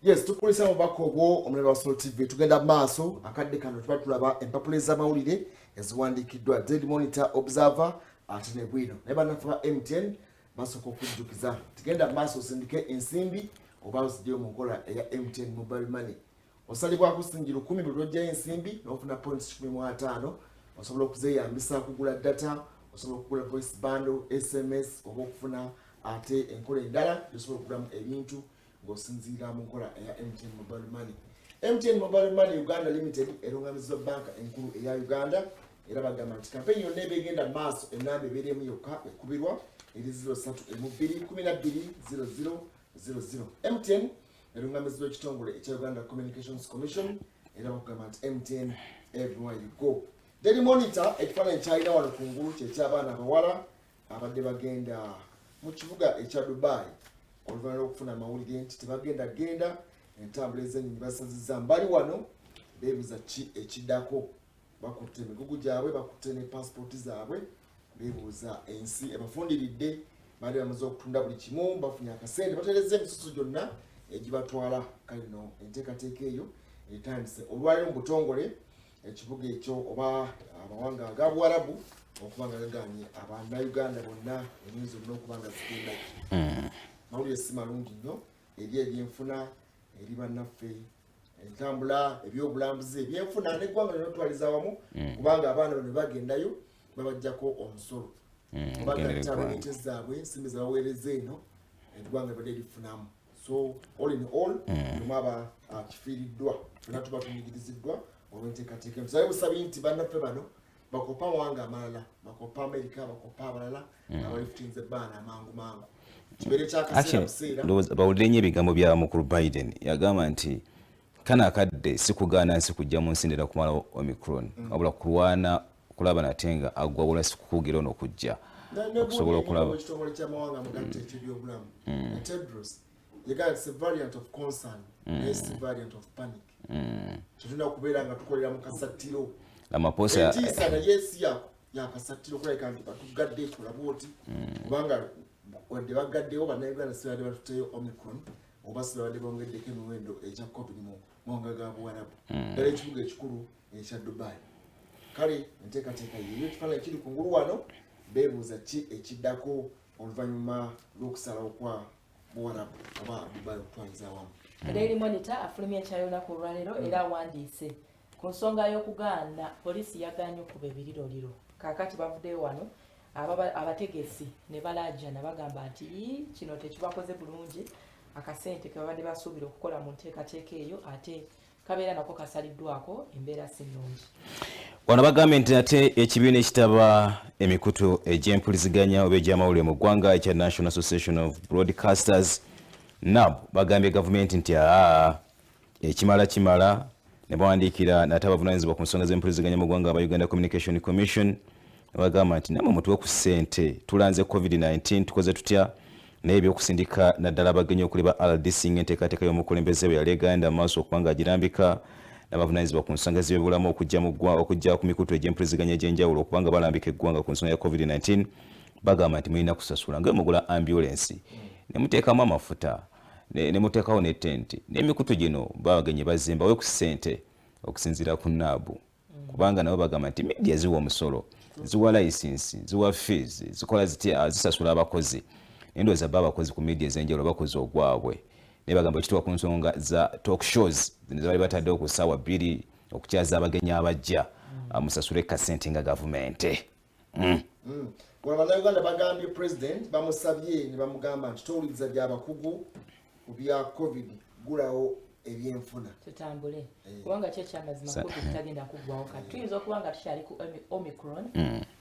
Yes, tukulisa mubako ogwo omulebe wa Soul TV tugenda maaso akadde kano tuba tulaba empapula ez'amawulire eziwandiikiddwa Daily Monitor, Observer ate ne Bwino naye bannaffe ba MTN basooka okujjukiza tugenda maaso osindike ensimbi oba ozigyeyo mu nkola eya MTN Mobile Money osalibwako singira 10 buli lw'ojjayo ensimbi n'ofuna points 15 osobola okuzeeyambisa kugula data osobola okugula voice bundle SMS oba okufuna ate enkola endala osobola okugulamu ebintu ng'osinziira mu nkola eya MTN Mobile Money. MTN Mobile Money Uganda Limited erungamizibwa banka enkulu eya Uganda era bagamba nti kampeni yonna eba egenda maaso ennamba ebeeremu yokka ekubirwa eri 0312120000. MTN erungamizibwa ekitongole ekya Uganda Communications Commission era bagamba nti MTN everywhere you go. Daily Monitor ekifaananyi kyalina wano kungulu kyeky'abaana abawala abadde bagenda mu kibuga ekya Dubai oluvannyuma lw'okufuna amawulire nti tebagenda entambula ez'ennyonyi basazizza mbali wano beebuuza ki ekiddako bakutte emigugu gyabwe bakutte ne paasipooti zaabwe beebuuza ensi ebafundiridde baali bamaze okutunda buli kimu bafunye akasente bateereza emisusu gyonna egibatwala kale no enteekateeka eyo etandise olwaleero mu butongole ekibuga ekyo oba amawanga aga Buwarabu okuba nga gagaanye Abannayuganda bonna emyezi olina okuba nga zigendayo mawulire si malungi nnyo eri ebyenfuna eri bannaffe entambula ebyobulambuzi ebyenfuna n'eggwanga linotwaliza wamu kubanga abaana bano bagendayo babajjako omusolo bagataabente zaabwe ensimbi zabaweereza eno eggwanga libadde lifunamu so all in all nomaba kifiiriddwa fena tuba tunyigiriziddwa olw'enteekateeka tusabe busabi nti bannaffe bano bakopa amawanga amalala bakopa Amerika bakopa abalala abalifutinze ebbaana amangu bawulire nnyo ebigambo bya mukulu Biden yagamba nti kana akadde sikugaana nsi kujja mu nsi ndera kumala Omicron wabula kulwana kulaba nate nga agwa wala sikukugira ono kujja okusobola okulaba ekitongole ky'amawanga mugatte eky'ebyobulamu Tedros yagamba it's a variant of concern it's a variant of panic tulina okubeera nga tukolera mu kasattiro amaposa entiisa naye si yakasattiro kulabika nti batugadde tulabooti kubanga wadde bagaddewo bannayuganda sibadde batuteyo Omicron oba sibadde bongeddeko emiwendo ekya COVID mu mawanga ga Buwarabu ddala ekibuga ekikulu ekya Dubai kale enteekateeka yeyo ekifaananyi kiri kungulu wano beebuuza ki ekiddako oluvannyuma lw'okusalawo kwa Buwarabu oba Dubai okutwaliza awamu. Daily Monitor afulumya ekyayonako olwaleero era awandiise ku nsonga y'okugaana poliisi yagaanye okuba ebiriroliro kaakati bavuddeyo wano abategesi ne balajjana bagamba nti kino tekibakoze bulungi akasente ke babadde basuubira okukola mu nteekateeka eyo ate kabeera nako kasaliddwako embeera si nnungi. Wano bagambye nti ate ekibiina ekitaba emikutu egy'empuliziganya oba egy'amawulire mu ggwanga ekya National Association of Broadcasters NAB bagambye gavumenti nti ekimala ne bawandiikira nate abavunaanyizibwa ku nsonga z'empuliziganya mu ggwanga aba Uganda Communication Commission bagamba nti namwe mutuwe ku ssente tulanze COVID-19 tukoze tutya naye ebyokusindika naddala abagenyi okuli ba RDC ng'enteekateeka y'omukulembeze bwe yali egenda maaso okubanga agirambika n'abavunaanyizibwa ku nsonga z'ebyobulamu okujja ku mikutu egy'empuliziganya egy'enjawulo okubanga balambika eggwanga ku nsonga ya COVID-19 bagamba nti mulina kusasula nga mugula ambulensi ne muteekamu amafuta ne muteekawo ne tenti n'emikutu gino bagenyi bazimbawe ku ssente okusinziira ku NAB kubanga nabo bagamba nti media ziwa omusolo ziwa license ziwa fees zikola zitya zisasula abakozi endowooza ba abakozi ku media ez'enjawulo bakozi ogwabwe naye bagamba ekituwa ku nsonga za talk shows zino ze bali bataddewo ku ssaawa 2 okukyaza abagenyi abajja musasule kasente nga gavumenti. Bannayuganda bagambye president bamusabye ne bamugamba nti towuliriza by'abakugu ku bya COVID gulawo ebyenfuna tutambule kubanga kyo kyamazima COVID tagenda kuggwawo kati tuyinza okuba nga tukyali ku Omicron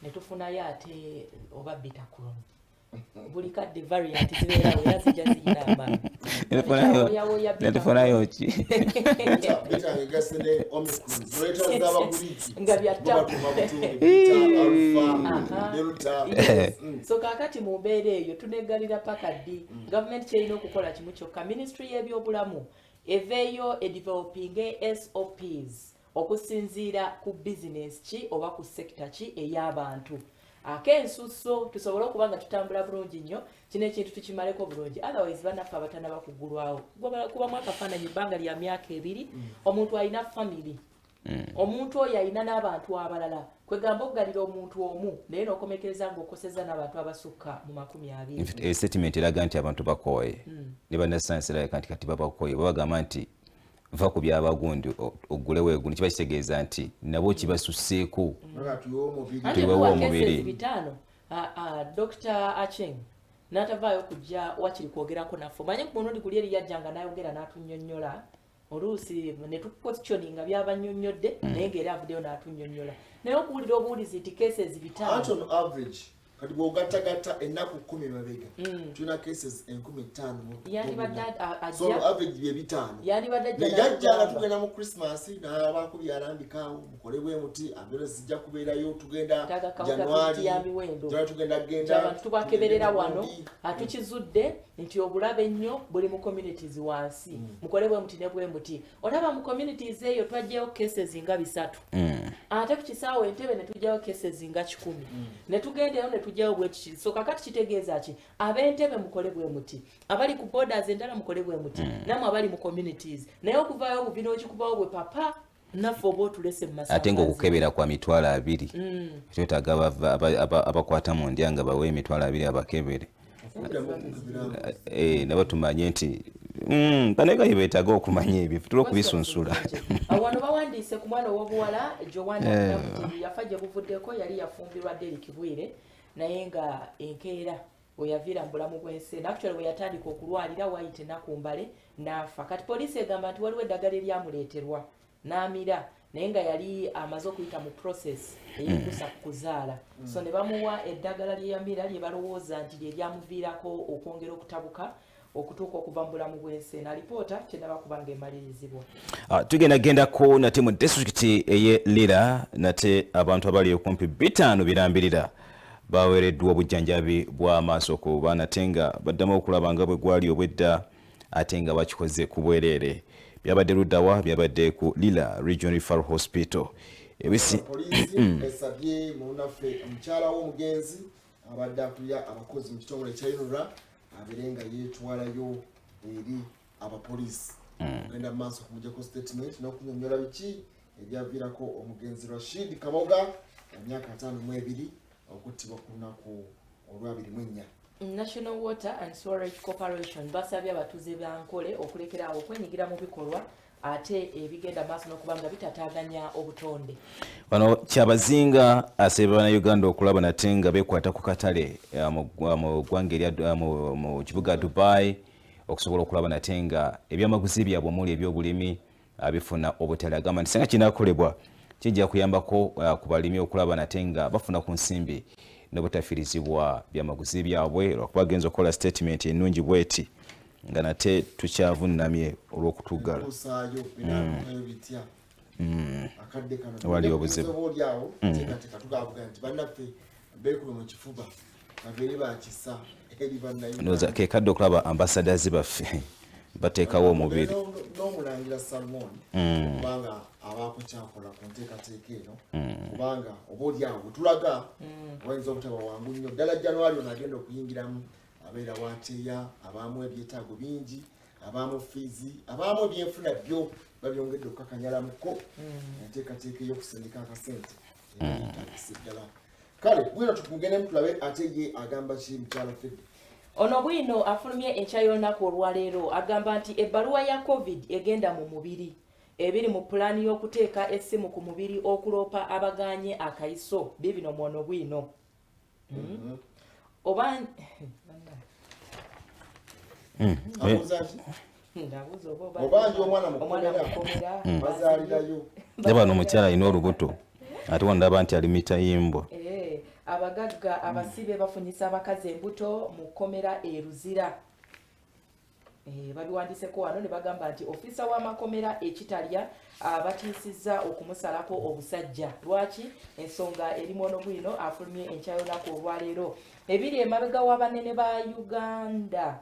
ne tufunayo ate oba Betacron buli kadde variant zibeerawo era zijja ziyina amaanyi netufunayo ki nga so kaakati mu mbeera eyo tunegalira paka ddi gavumenti kyerina okukola kimu kyokka ministry y'ebyobulamu eveeyo developing SOPs okusinziira ku business ki oba ku sector ki ey'abantu akensusso tusobole okuba nga tutambula bulungi nnyo kino ekintu tukimaleko bulungi otherwise bannaffe abatanaba kugulwawo kubamu akafaananyi ebbanga lya myaka 2 omuntu alina family omuntu oyo alina n'abantu abalala kwegamba okugalira omuntu omu naye n'okomekereza ng'okoseza n'abantu abasukka mu 20. Statement eraga nti abantu bakooye ne bannasayansi erabika nti kati babakooye babagamba nti va ku byabagundi ogulewo egundi kiba kitegeeza nti nabo kibasusseeko tuwewo omubiri. Dr. Acheng n'atavaayo kujja wakiri kwogerako naffe omanye ku murundi guli eri yajjanga n'ayogera n'atunnyonnyola oluusi ne tupositioninga by'abannyonnyodde naye ng'era avuddeyo n'atunnyonnyola naye okuwulira obuwulizi nti cases 5 kati bw'ogattagatta ennaku 10 mabega tulina cases 15 so average bye 5 yajjanga tugenda mu Christmas n'abaako byalambikaawo mukole bwe muti ambulance zijja kubeerayo tugenda January tugenda tubakeberera wano atukizudde nti obulabe nnyo buli mu communities wansi mukole bwe muti ne bwe muti olaba mu communities eyo twajjayo cases nga 3 ate ku kisaawe Entebbe ne tujjayo cases nga 10 ne tugendeyo ne tujjayo bwe kiri so kakati kitegeeza ki ab'Entebbe mukole bwe muti abali ku borders endala mukole bwe muti namwe abali mu communities naye okuvaayo obubino okikubawo bwe papa naffe oba otulese mu masanga ate ng'okukebera kwa 200 kyetaaga abakwata mu ndya nga bawe 200 abakebere nabo tumanye nti banagaye beetaaga okumanya ebyo tulo okubisunsula wano bawandiise ku mwana ow'obuwala Joanna yafa gye buvuddeko yali yafumbirwa Derek Bwire naye nga enkeera we yaviira mu bulamu bw'ensi actually we yatandika okulwalira wayite nakumbale n'afa kati poliisi egamba nti waliwo eddagala eryamuleeterwa n'amira naye nga yali amaze okuyita mu process eyekusa ku kuzaala so ne bamuwa eddagala lye yamira lye balowooza nti lye lyamuviirako okwongera okutabuka okutuuka okuva mu bulamu bw'ensi alipoota kyendaba kuba ng'emalirizibwa. Tugendagendako nate mu disitulikiti ey'e Lira nate abantu abali okumpi 5 birambirira baweereddwa obujjanjabi bw'amaaso ku baana ate nga baddamu okulaba nga bwe gwali obwedda ate nga bakikoze ku bwereere. Byabadde luddawa byabadde ku Lira Regional Referral Hospital. Poliisi esabye munaffe omukyala w'omugenzi abadde akulira abakozi mu kitongole kya UNRA abeerenga yeetwalayo eri abapoliisi ogenda mu maaso kumujjako statement n'okunnyonnyola biki ebyaviirako omugenzi Rashid Kaboga emyaka 52 okuttibwa ku lunaku olw'24. National Water and Sewerage Corporation basabye abatuuze ba Nkole okulekeraawo okwenyigira mu bikolwa ate ebigenda maaso n'okuba nga bitataaganya obutonde. Wano Kyabazinga asaba Bannayuganda okulaba nate nga beekwata ku katale mu ggwanga erya mu kibuga Dubai okusobola okulaba nate nga ebyamaguzi byabwe omuli ebyobulimi bifuna obutale. Agamba nti singa kinaakolebwa kijja kuyambako ku balimi okulaba nate nga bafuna ku nsimbi n'obutafiirizibwa byamaguzi byabwe lwakuba agenza okukola statement ennungi bweti nga nate tukyavunnamye olw'okutugala wali obuzibu noza kekadde okulaba ambassadors baffe bateekawo omubiri n'omulangira Salmon kubanga abaako kyakola ku nteekateeka eno kubanga obaolyawo bwetulaga wayinza obutaba wangu nnyo ddala January ono agenda okuyingiramu abeera wateeya abaamu ebyetaago bingi abaamu fiizi abaamu ebyenfuna byo babyongedde okukakanyalamuko enteekateeka ey'okusindika akasente ebyetagisa ddala. Kale bwino tukugenemu tulabe ate ye agamba ki mukyala Fedde. Ono bwino afulumye enkya y'olunaku olwaleero agamba nti ebbaluwa ya COVID egenda mu mubiri ebiri mu pulaani y'okuteeka essimu ku mubiri okuloopa abaganye akayiso bibino mwono bwino oba obanja omwana mukomera bazaalirayo bano omukyala alina olubuto ate wandaba nti ali mitayimbwa. Abagagga abasibe bafunyisa abakazi embuto mu kkomera e Luzira. Babiwandiiseko wano ne bagamba nti ofisa w'amakomera ekitalya batiisizza okumusalako obusajja. Lwaki? Ensonga erimu ono bwino afulumye enkya y'olunaku olwaleero ebiri emabega w'abanene ba Uganda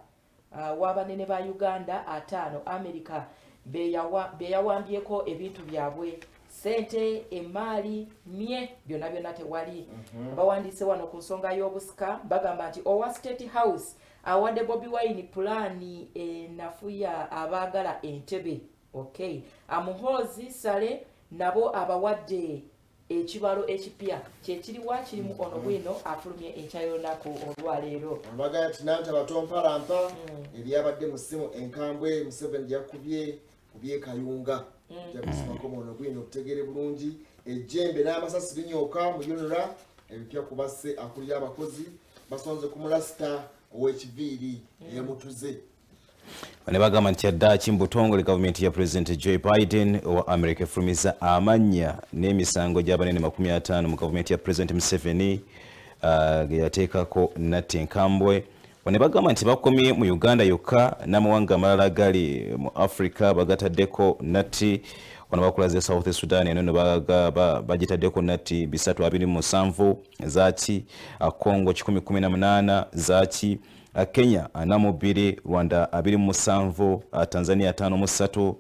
w'abanene ba Uganda 5 America beyawambyeko ebintu byabwe sente emaali mye byonna tewali bawandiise wano ku nsonga y'obusika bagamba nti Owa State House awadde Bobi Wine pulaani enafuya abaagala Entebbe. Okay, Amuhoozi Sale nabo abawadde ekibalo ekipya kyekiriwa kirimu ono bwino afulumye enkya y'olunaku olwaleero. Bagamba nti nanta batompalampa ebyabadde mu ssimu enkambwe Museveni yakubye Kayunga jakusimako ono bwino okutegeere bulungi ejjembe n'amasasi binyooka mu Unira ebipya kubasse akulira abakozi basonze ku mulasita ow'ekiviiri eyamutuze. Bane bagamba nti addaaki mu butongole gavumenti ya President Joe Biden owa America efulumiza amannya n'emisango gy'abanene 50 mu gavumenti ya President Museveni ge yateekako Natti Enkambwe. Bane bagamba nti bakomye mu Uganda yokka n'amawanga amalala gali mu Africa bagataddeko Natti. Wano bakulaze South Sudan eno bagitaddeko Natti 327 zaaki, Congo 118 zaaki, Kenya 42, Rwanda 27, Tanzania 53,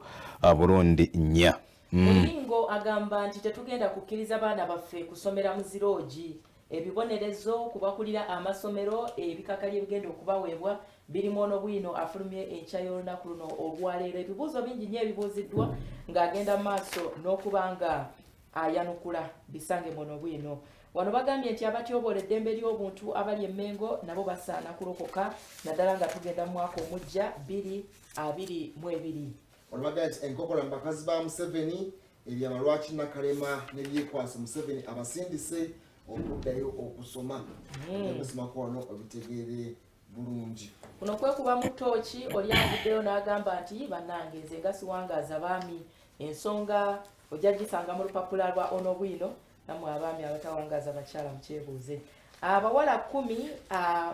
Burundi 4. Mulingo agamba nti tetugenda kukkiriza baana baffe kusomera mu ziroogi. Ebibonerezo kubakulira amasomero ebikakali ebigenda okubaweebwa birimu ono bwino afulumye enkya y'olunaku luno olwaleero. Ebibuuzo bingi nnyo ebibuuziddwa ng'agenda maaso n'okubanga ayanukula bisange muno bwino. Wano bagambye nti abatyoboola eddembe ly'obuntu abali emmengo nabo basaana kulokoka naddala nga tugenda mu mwaka omujja 2022. Wano bagambye nti enkokola mu bakazi ba Museveni ebyama lwaki Nakalema n'ebyekwasa Museveni abasindise okuddayo okusoma. Okusomako wano obitegeere bulungi. Kuno kwekuba mu ttooki oli avuddeyo n'agamba nti bannange nze nga siwangaaza baami ensonga ojja gisanga mu lupapula lwa ono bwino namwe abaami abatawangaaza bakyala mukyebuuze. Abawala 10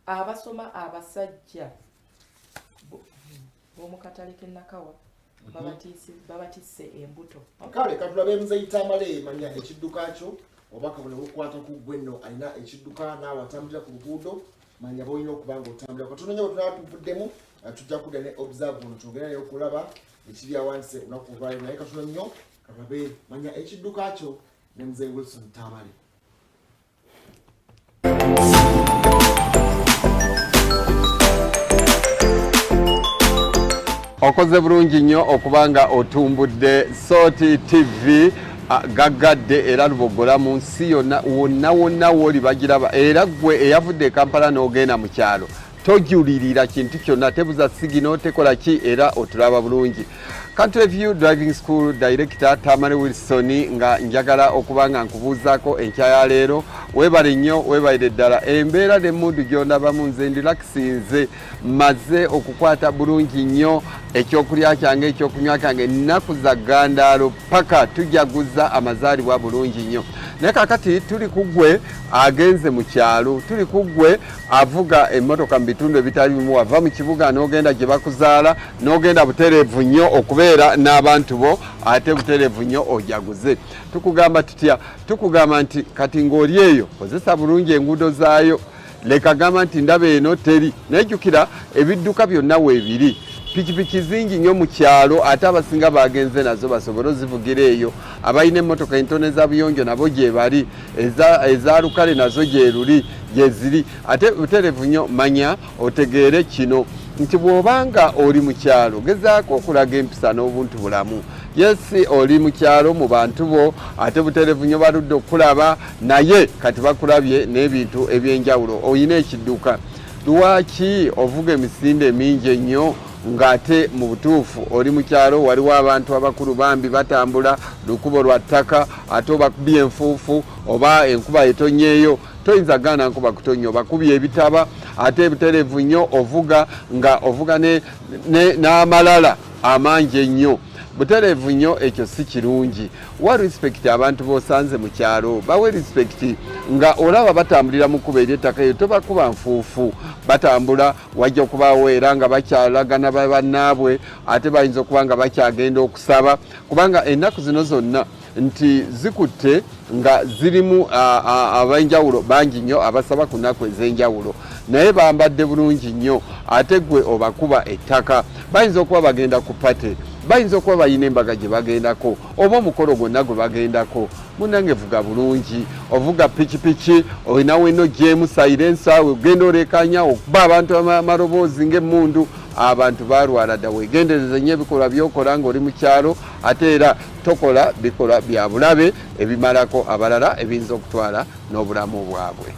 abasoma abasajja b'omu katale k'e Nakawa babatisse embuto. Kale katulabe Muzeyita Male manya ekidduka kyo obaka bune bukwata ku gwenno alina ekidduka naawe atambulira ku luguudo manya boyina okubanga otambulira katono nnyo tunatuvuddemu tujja kudda ne observe ono twogera naye okulaba ekiri awanse olunaku olwaleero naye katono nnyo katulabe manya ekidduka kyo ne Muzeeyi Wilson Tamale. Okoze bulungi nnyo okubanga otumbudde Soti TV gaggadde era lubogola mu nsi yonna wonna woli bagiraba era gwe eyavudde e Kampala n'ogenda mu kyalo tojulirira kintu kyonna tebuza sigino tekola ki era otulaba bulungi. Country View Driving School Director Tamale Wilson nga njagala okubanga nkubuuzaako enkya ya leero webale nnyo webalire ddala embeera ne mundu gy'ondabamu nze ndirakisinze maze okukwata bulungi nnyo ekyokulya kyange ekyokunywa kyange ennaku za ggandaalo paka tujaguza amazaalibwa bulungi nnyo. Naye kakati tuli ku ggwe agenze mu kyalo, tuli ku ggwe avuga emmotoka mu bitundu ebitali bimu, wava mu kibuga n'ogenda gye bakuzaala n'ogenda butereevu nnyo okubeera n'abantu bo ate butereevu nnyo ojaguze. Tukugamba tutya? Tukugamba nti kati ng'oli eyo kozesa bulungi enguudo zaayo, leka gamba nti ndaba eno teri. Nejjukira ebidduka byonna weebiri, pikipiki zingi nnyo mu kyalo ate abasinga bagenze nazo basobole ozivugira eyo. Abalina emmotoka entono ezabuyonjo nabo gye bali, eza lukale nazo gye luli gye ziri. Ate butereevu nnyo manya otegeere kino nti bw'obanga oli mu kyalo gezaako okulaga empisa n'obuntu bulamu. Yesi oli mu kyalo mu bantu bo ate butereevu nnyo baludde okulaba naye kati bakulabye n'ebintu ebyenjawulo. Oyina ekidduka, lwaki ovuga emisinde mingi ennyo ng'ate mu butuufu oli mu kyalo waliwo abantu abakulu bambi batambula lukubo lwa ttaka ate obakubye enfuufu oba enkuba etonyeeyo toyinza gaana nkuba kutonya obakubye ebitaba ate butereevu nnyo ovuga nga ovuga n'amalala amangi ennyo. Butereevu nnyo ekyo si kirungi. Wa respect abantu b'osanze mu kyalo, bawe respect nga olaba batambulira mu kkubo ery'ettaka eyo tobakuba nfuufu. Batambula wajja okubaawo era nga bakyalagana bannaabwe ate bayinza okuba nga bakyagenda okusaba kubanga ennaku zino zonna nti zikutte nga zirimu ab'enjawulo bangi nnyo abasaba ku nnaku ez'enjawulo naye bambadde bulungi nnyo ate gwe obakuba ettaka bayinza okuba bagenda ku pate bayinza okuba bayina embaga gye bagendako oba omukolo gwonna gwe bagendako munange vuga bulungi ovuga pikipiki olinawo eno gyemu sairensawe ogenda olekanya okuba abantu amaloboozi ng'emmundu abantu balwala dda wegendereza nnyo ebikolwa byokola ng'oli mu kyalo ate era tokola bikolwa bya bulabe ebimalako abalala ebiyinza okutwala n'obulamu bwabwe.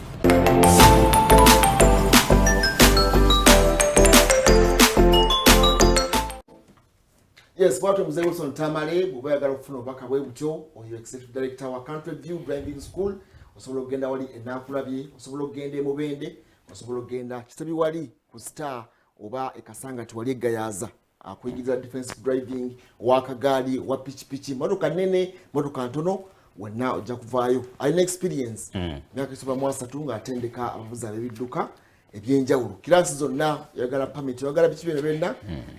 Yes, bwatwe Mzee Wilson Tamale bw'oba oyagala okufuna obubaka bwe butyo oyo executive director wa Country View Driving School osobola okugenda wali enaakulabye osobola okugenda emubende osobola okugenda kisabi wali ku Star oba ekasangati wali egayaza akuyigiriza defensive driving wakagaali wa pikipiki motoka nene motoka ntono wonna ojja kuvaayo alina experience myaka esoba mu 3 ng'atendeka abavuzi ab'ebidduka ebyenjawulo kirasi zonna yagala permit yagala biki bino byonna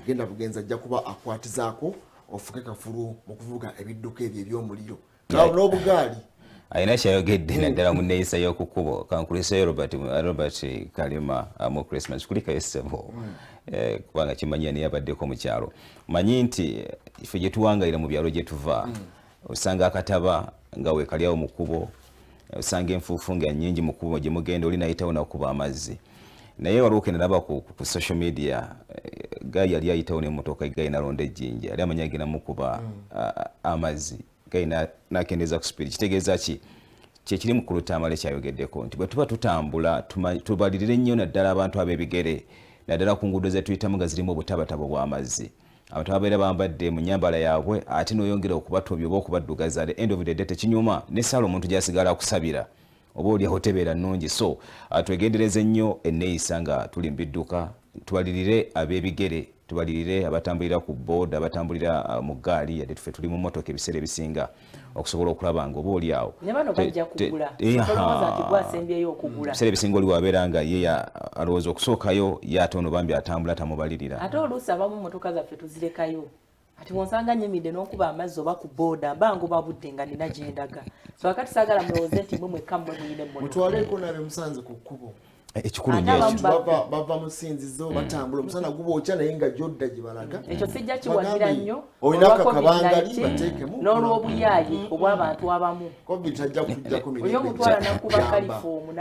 genda bugenza ajja kuba akwatizaako ofuke kafulu mu kuvuga ebidduka ebyo eby'omuliro n'obugaali ayina kyayogedde naddala mu nneeyisa y'okukubo kankuliseyo Robert Kalima mu Christmas kulikayo ssebo kubanga kimanyira niye abaddeko mu kyalo manyi nti ife gye tuwangayira mu byalo gye tuva osanga akataba nga weekalyawo mu kkubo osanga enfuufu nga nnyingi mu kkubo gye mugenda oli nayitawo nakuba amazzi naye waliwo kenalaba ku social media gayi yali ayitawo n'emmotoka gayi nalonda ejjinja yali amanya agenda mukuba amazzi gayi nakendeza ku speed kitegeeza ki kyekiri mu Kulutamale kyayogeddeko nti bwe tuba tutambula tubalirire nnyo naddala abantu ab'ebigere naddala ku nguudo ze tuyitamu nga zirimu obutabatabo bw'amazzi abantu ababeera bambadde mu nnyambala yaabwe ate n'oyongera okubatobya oba okubaddugaza the end of the day tekinyuma n'essaala omuntu gy'asigala akusabira oba oliaho tebeera nnungi so twegendereze nnyo enneeyisa nga tuli mu bidduka tubalirire ab'ebigere tubalirire abatambulira ku board abatambulira mu gaali yadde tufe tuli mu motoka ebiseera ebisinga okusobola okulaba nga oba oliawo ebiseera ebisinga oli wabeera nga ye alowooza okusookayo ye ate ono bambi atambula tamubalirira ate oluusi abamu motoka zaffe tuzirekayo ati wonsanga nyemidde n'okuba amazzi oba ku booda mbango babudde nga nina gyendaga so akati saagala mulowooze nti mwe mwekka mmwe muyina emmotoka mutwaleko nabe musanze ku kkubo ekikulu nnyo bava mu ssinzizo batambula omusana gubookya naye nga gyodda gye balaga ekyo sijja kiwagira nnyo olina akabangali bateekemu n'olw'obuyaayi obw'abantu abamu covid ajja kujjako oyo omutwala nakuba kalifoomu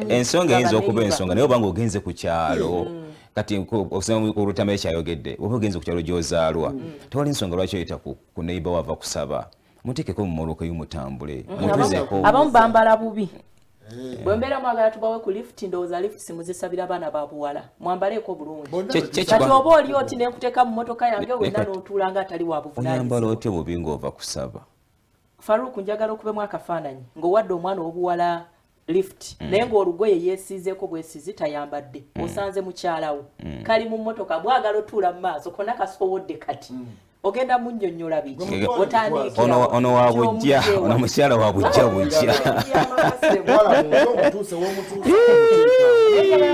ensonga eyinza okuba ensonga naye obanga ogenze ku kyalo kati okusema ku Lutama kyayogedde oba ogenze ku kyalo gy'ozaalwa tewali nsonga lwaki oyita ku neighbor wava kusaba muteekeko mu mmotoka y'omutambule mutuzeeko abamu bambala bubi bwe mbeera mwagala tubawe ku lift ndowooza lift simuzisabira abaana ba buwala mwambaleeko bulungi kati oba oli oti nenkuteeka mu mmotoka yange wenna n'otuula nga atali wa buvunaanyizibwa otyo bubi ng'ova kusaba Faruku njagala okubemu akafaananyi ng'owadde omwana w'obuwala lift naye ng'olugoye yeesiizeeko bwesiizi tayambadde osanze mukyalawo kali mu mmotoka mwagala otuula mu maaso konna kasobodde kati ogenda munnyonnyola biki otandikira ono wa bujja ono mukyala wa bujja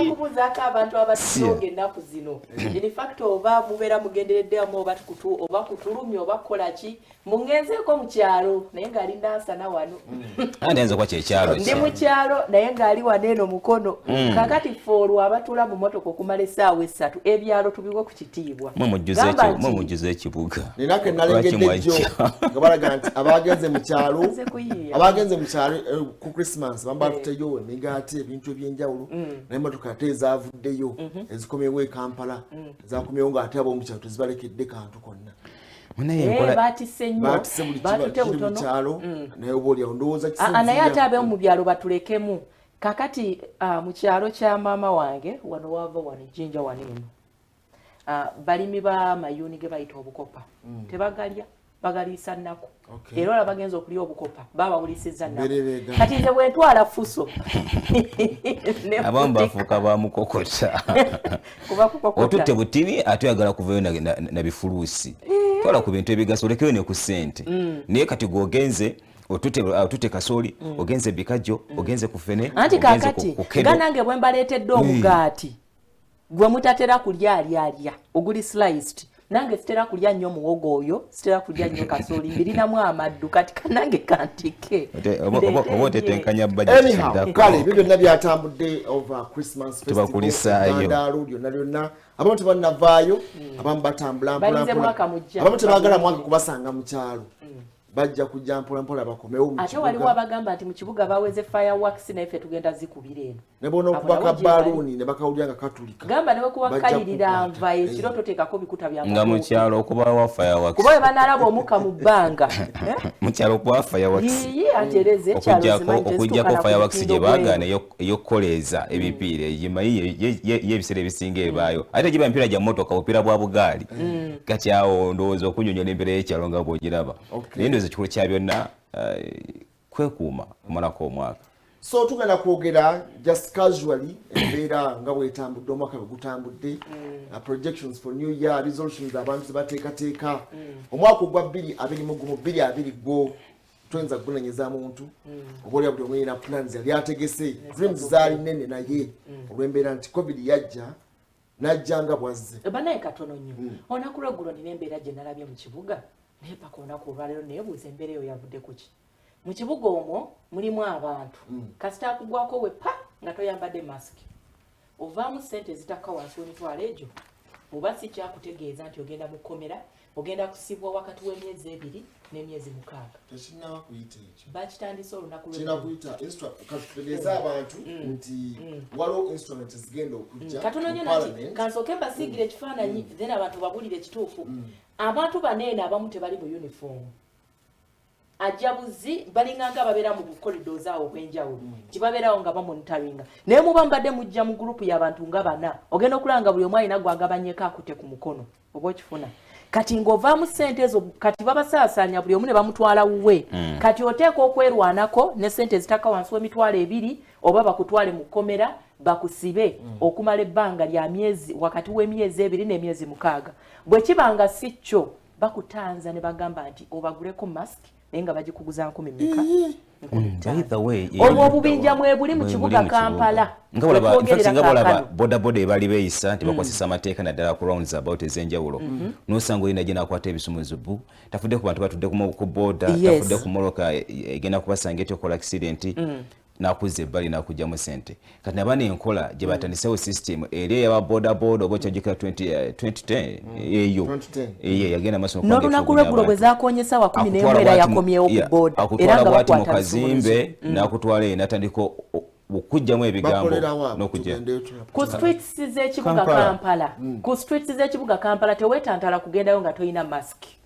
kubuzaako abantu abatusooga ennaku zino in fact oba mubeera mugendereddemu oba kutulumya oba kukola ki mungenzeeko mu kyalo naye ng'ali nansana wano andenza kwa kyekyalo ndi mu kyalo naye ng'ali wano eno mukono kakati ffe olwo abatuula mu mmotoka okumala essaawa 3 ebyalo tubiwe ku kitiibwa mwe mujjuze ekibuga ninake nalengedde jjo nga balaga nti abagenze mu kyalo ku Christmas bambala tuteyo emigaati ebintu ebyenjawulo naye emmotoka ate ezavuddeyo ezikomyewo e Kampala ezakomyewo ng'ate ab'omukyalo tezibalekedde kantu konna batisse nnyo batute butono kyalo naye oba oliawo ndowooza kisinzira naye ate ab'omu mu byalo batulekemu kakati mu kyalo kya maama wange wano wava wano ejjinja wano eno balimi ba mayuuni ge bayita obukopa tebagalya bagaliisa nnaku era olaba bagenza okulya obukopa babawulisizza nnaku kati nze bwentwala fuso abamu bafuuka bamukokota otutte butini ate oyagala kuvayo na bifuluusi twala ku bintu ebigaso olekeyo ne ku ssente naye kati gwogenze otute kasooli ogenze bikajjo ogenze ku fene anti kakati nga nange bwe mbaleetedde omugaati gwe mutatera kulya alya oguli sliced nange sitera kulya nnyo muwogo oyo sitera kulya nnyo kasooli mbirinamu amaddu kati kanange kantike oba otetenkanya anyhow kale ebyo byonna byatambudde over Christmas tubakulisaayo byonna abamu tebannavaayo abamu batambula abamu tebaagala mwaka kubasanga mu kyalo bajja kujja mpolampola bakomewo mu ate waliwo abagamba nti mu kibuga baweze fireworks naife tugenda zikubira eno ne bona okubaka baluuni ne bakawulira nga katulika gamba newe kubakalirira nva ekiro toteekako bikuta bya nga mu kyalo okubawa fireworks kuba we banalaba omuka mu bbanga mu kyalo okubawa fireworks atereze ekyalo okujjako fireworks gye baagaana ey'okukoleeza ebipiira y'ebiseera ebisinga ebaayo ate giba emipiira gya mmotoka bupiira bwa bugaali kati awo ndowooza okunyonyola embeera y'ekyalo nga bw'ogiraba ekikulu kya byonna kwekuuma omalako omwaka so tugenda kwogera just casually embeera nga bwetambudde omwaka bwe gutambudde projections for new year resolutions abantu zebateekateeka omwaka ogwa 2021 gwo toyinza kugunanyeza muntu oba olya buli omwe na plans yali ategese dreams zaali nene naye olw'embeera nti covid yajja najja nga bwazze banaye katono nnyo olunaku lweggulo nina embeera gye nalabye mu kibuga naye paka olunaku olwaleero neebuuza embeera eyo yavudde ku ki mu kibuga omwo mulimu abantu kasita akugwako we pa nga toyambadde masiki ovaamu ssente zitakka wansi w'emitwalo egyo oba si kyakutegeeza nti ogenda mu kkomera ogenda kusibwa wakati w'emyezi 2 n'emyezi 6 tekinaba kuyita ekyo bakitandise olunaku katutegeeza abantu nti waliwo instrument zigenda okujja katono nnyo nati kansooke mbasiigire ekifaananyi then abantu babulire ekituufu abantu baneeno abamu tebali mu uniform ajabuzi balinganga ababeera mu corridors awo obw'enjawulo tibabeerawo nga bamonitaringa naye muba mbadde mujja mu gurupu y'abantu nga 4 ogenda okulanga buli omu alina gwagabanyeko akute ku mukono oba okifuna kati ng'ovaamu ssente ezo kati babasaasaanya buli omu ne bamutwala wuwe kati oteeka okwerwanako ne ssente zitakka wansi w'emitwalo 2 oba bakutwale mu kkomera bakusibe okumala ebbanga lya myezi wakati w'emyezi 2 n'emyezi 6 bwe kibanga si kyo bakutanza ne bagamba nti obaguleko masiki naye nga bagikuguza 10,000 olwo obubinja mwebuli mu kibuga Kampala nga bolaba bodaboda ebali beeyisa nti bakozesa amateeka naddala ku rounds about ez'enjawulo n'osanga olina gye nakwata ebisumuzi bbu tafudde ku bantu batudde ku boda tafudde ku moroka egenda kubasanga etyokola accident nakuzza ebbali nakugjamu sente kati nabana enkola gye batandisewo system eri eyaba bodaboda oba okyajukira 2010 eyo yagenda maaso n'olunaku lweggulo bwe zaakonyesa wa 11 era yakomyewo ku boda era nga bakwata mu kazimbe nakutwala eyo natandika okugjamu ebigambo n'okujja ku streets z'ekibuga Kampala ku streets z'ekibuga Kampala teweetantala kugendayo nga toyina masiki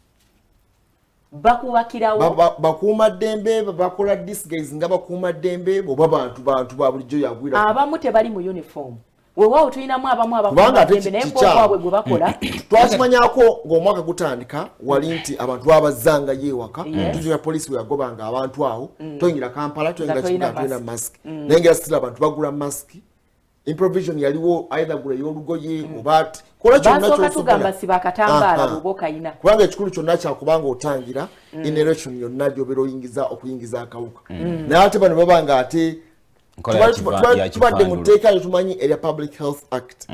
bakubakirawo bakuuma ddembe bakola disguise nga bakuuma ddembe oba bantu ba bulijjo yagwira abamu tebali mu uniform weewaawo tulinamu abamu abakuuma ddembe naye kwabwe gwe bakola twakimanyako ng'omwaka gutandika wali nti abantu babazangayo ewaka tutuya polisi we yagobanga abantu awo toyingira Kampala toyingira kibuga tulina masiki naye ngera sitira abantu bagula masiki improvision yaliwo either gula y'olugoye oba kola kyonna ky'osobola tugamba siba akatambaala bw'oba okayina kubanga ekikulu kyonna kyakubanga otangira inelection yonna gy'obeera oyingiza okuyingiza akawuka naye ate bano baba nga ate tubadde mu tteeka lyetumanyi erya Public Health Act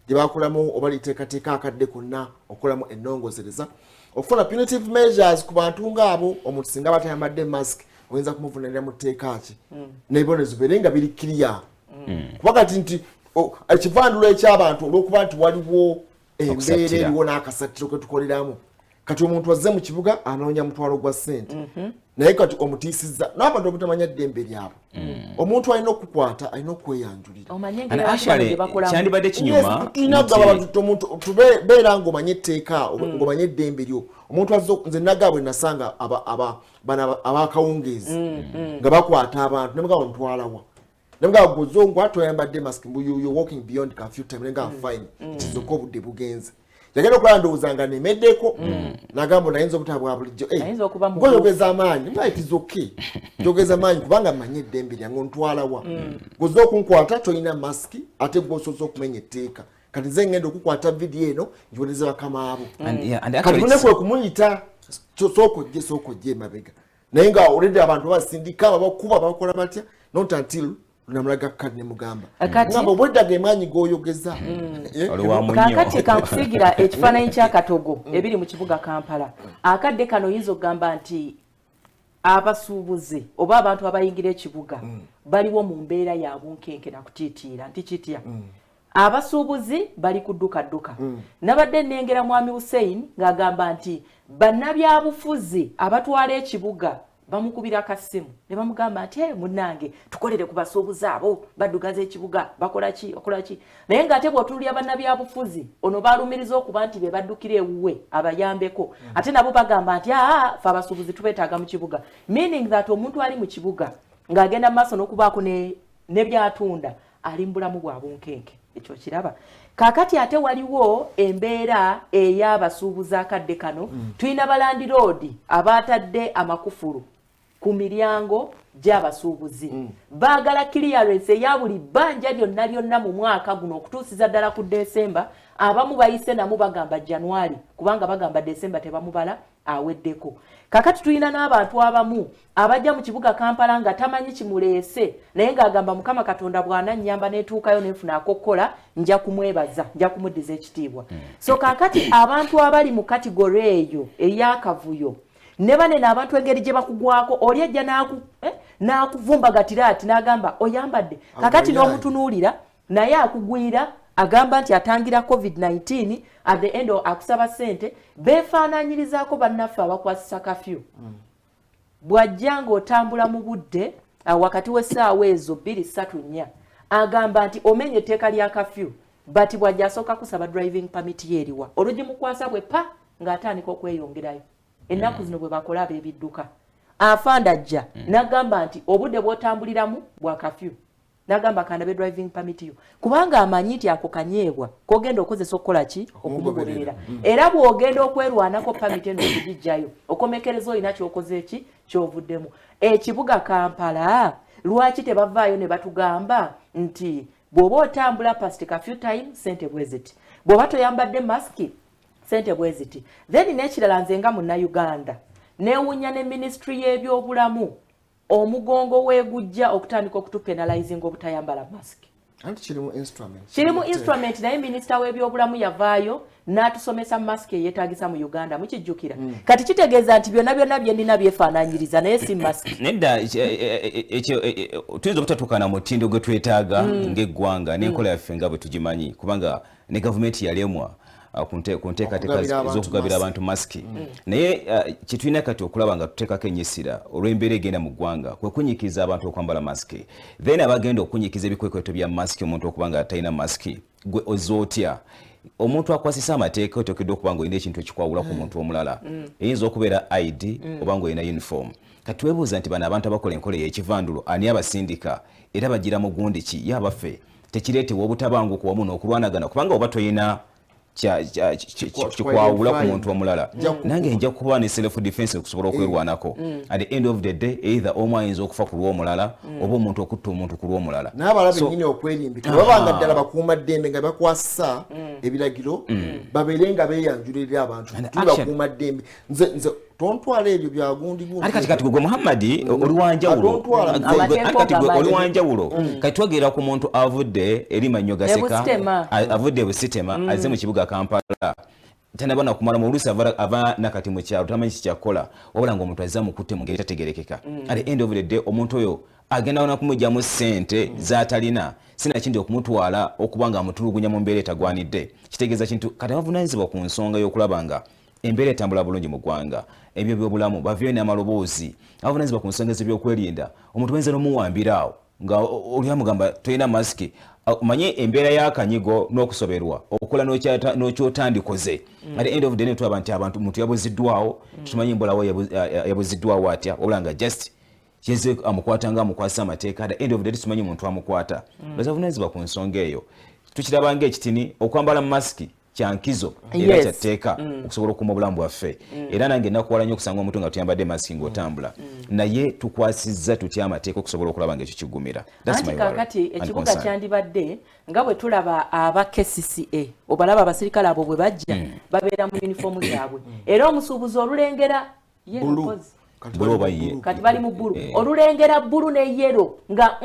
gye bakolamu oba liteekateeka akadde konna okolamu ennongozereza okufuna punitive measures ku bantu ng'abo omuntu singa batayambadde mask oyinza kumuvunanira mu tteeka ki n'ebibonezo bibeere nga biri clear kuba kati nti ekivandulo eky'abantu olw'okuba nti waliwo embeera eriwo n'akasattiro ke tukoleramu kati omuntu azze mu kibuga anoonya mutwalo gwa ssente naye kati omutiisizza n'abantu obutamanya ddembe lyabwe omuntu alina okukwata alina okweyanjulira kyandibadde kinyuma tubeera ng'omanye etteeka ng'omanye eddembe lyo omuntu azze nze nagabwe nasanga abakawungeezi nga bakwata abantu nemugaba omutwalawa nemugaba gozongwa toyambadde mask mbuyuyo walking beyond curfew time nenga fine kizoka obudde bugenze yagenda okulaba ndowooza nga nemeddeko nagamba nayinza obutaba bwa bulijjo ngoyogeza amaanyi itizoke jogeza amaanyi kubanga manye eddembe lyange ontwalawa goza okunkwata toyina masiki ate gwosoza okumenya etteeka kati nze ngenda okukwata vidiyo eno ngiwoneze bakama abo kati tunekwe kumuyita sookojje emabega naye nga olredde abantu basindika babakuba bakola batya not until namulaga kadi ne mugamba Akati- ngamba obweddaga emanyi g'oyogeza kakati kankusigira ekifaananyi ky'akatogo ebiri mu kibuga Kampala akadde kano oyinza okugamba nti abasuubuzi oba abantu abayingira ekibuga baliwo mu mbeera ya bunkenke na kutiitiira nti kitya abasuubuzi bali kudduka nabadde nnengera mwami Hussein ng'agamba nti bannabyabufuzi abatwala ekibuga bamukubira kasimu ne bamugamba nti munnange tukolere ku basuubuzi abo baddugaza ekibuga bakola ki naye ng'ate bw'otuulira bannabyabufuzi ono baalumiriza okuba nti be baddukira ewuwe abayambeko ate nabo bagamba nti fe abasuubuzi tubeetaaga mu kibuga meaning that omuntu ali mu kibuga ng'agenda mu maaso n'okubaako ne byatunda ali mu bulamu bwa bunkenke ekyo kiraba kakati ate waliwo embeera ey'abasuubuzi akadde kano tulina balandiroodi abaatadde amakufulu ku miryango gy'abasuubuzi baagala clearance eya buli bbanja lyonna mu mwaka guno okutuusiza ddala ku Desemba abamu bayise namu bagamba January kubanga bagamba Desemba tebamubala aweddeko kakati tulina n'abantu abamu abajja mu kibuga Kampala nga tamanyi kimuleese naye ng'agamba Mukama Katonda bw'anannyamba n'etuukayo n'enfuna akokkola nja kumwebaza nja kumuddiza ekitiibwa so kakati abantu abali mu kategori eyo ey'akavuyo ne banene abantu engeri gye bakugwako oli ejja n'akuvumbagatira ati n'agamba oyambadde kakati n'omutunuulira naye akugwira agamba nti atangira COVID-19 at the end akusaba ssente beefaananyirizaako bannaffe abakwasisa kafyu bw'ajja ng'otambula mu budde wakati w'essaawa ezo 2-3-4 agamba nti omenye etteeka lya kafyu bati bw'ajja asooka kusaba driving permit yeeriwa olugimukwasa bwe pa ng'atandika okweyongerayo ennaku zino bwe bakola ab'ebidduka afandajja n'agamba nti obudde bw'otambuliramu bwa kafyu n'agamba kandabe driving permit yo kubanga amanyi nti ako kanyeebwa kogenda okozesa okukola ki okumugoberera era bw'ogenda okwerwanako permit eno okugijjayo okomekereza olina kyokoze ki kyovuddemu ekibuga Kampala lwaki tebavaayo ne batugamba nti bw'oba otambula past kafyu time sente bweziti bw'oba toyambadde masiki sente bweziti then n'ekirala nze nga Munnayuganda neewunya ne ministry y'ebyobulamu omugongo weegujja okutandika okutupenalizing obutayambala mask anti kirimu instrument naye minisita w'ebyobulamu yavaayo n'atusomesa mask eyeetaagisa mu Uganda mukijjukira kati kitegeeza nti byonna bye ndina byefaanaanyiriza naye si mask nedda tuyinza obutatuuka na mutindo gwe twetaaga ng'eggwanga n'enkola yaffe nga bwe tugimanyi kubanga ne gavumenti yalemwa ku nteekateeka z'okugabira abantu masiki naye kyetulina kati okulaba nga tuteekako ennyisira olw'embeera egenda mu ggwanga kwe kunyikiza abantu okwambala masiki then abagenda okunyikiza ebikwekweto bya masiki omuntu okuba nga talina masiki gwe ozootya omuntu akwasisa amateeka oteekeddwa okuba nga olina ekintu ekikwawula ku muntu omulala eyinza okubeera ID oba nga olina uniform kati twebuuza nti bano abantu abakola enkola y'ekivandulo ani abasindika era bagira mugundi ki ye abaffe tekireetebwa obutabanguko wamu n'okulwanagana kubanga oba toyina kikwawula ku muntu omulala nange nja kuba ne self defense okusobola okwerwanako at the end of the day either omu ayinza okufa ku lw'omulala oba omuntu okutta omuntu ku lw'omulala n'abalaba ennyini okwerimbika babanga ddala bakuuma ddembe nga bakwasa ebiragiro babeere nga beeyanjulira abantu bakuuma ddembe nze tontwala ebyo byagundi ati kati gwe Muhammadi oliwanjawulo kati twagera ku muntu avudde eri Mannyo Gaseka avudde Busitema azze mu kibuga Kampala tanabona kumala mu olusi ava nakati mu kyalo tamanyi kikyakola wabula ng'omuntu azza mukutte mu ngeri tategerekeka at the end of the day omuntu oyo agenda na kumujjamu ssente z'atalina sinakindi okumutwala okuba nga amutulugunya mu mbeera etagwanidde kitegeeza kintu kati abavunaanyizibwa ku nsonga y'okulaba nga embeera etambula bulungi mu ggwanga ebyo byobulamu bavyeyo n'amaloboozi abavunaanyizibwa ku nsonga z'ebyokwerinda omuntu wenza n'omuwambiraawo nga oli amugamba tolina masiki manye embeera y'akanyigo n'okusoberwa okukola n'okyotandikoze at the end of the day netulaba nti abantu muntu yabuziddwawo tumanyi mbolawo yabuziddwawo atya wabula nga just yeze amukwata nga amukwasa amateeka at the end of the day tumanyi muntu amukwata bazavunaanyizibwa ku nsonga eyo tukiraba ng'ekitini okwambala masiki kyankizo era kyatteeka okusobola okuuma obulamu bwaffe era nange nakuwala nnyo okusanga omuntu nga tuyambadde masiki ng'otambula naye tukwasizza tutya amateeka okusobola okulaba ng'ekyo kiggumira anti kakati ekibuga kyandibadde nga bwe tulaba aba KCCA obalaba abasirikale abo bwe bajja babeera mu yunifoomu zaabwe era omusuubuzi olulengera ye mukozi kati bali mu bbulu olulengera bbulu ne yero nga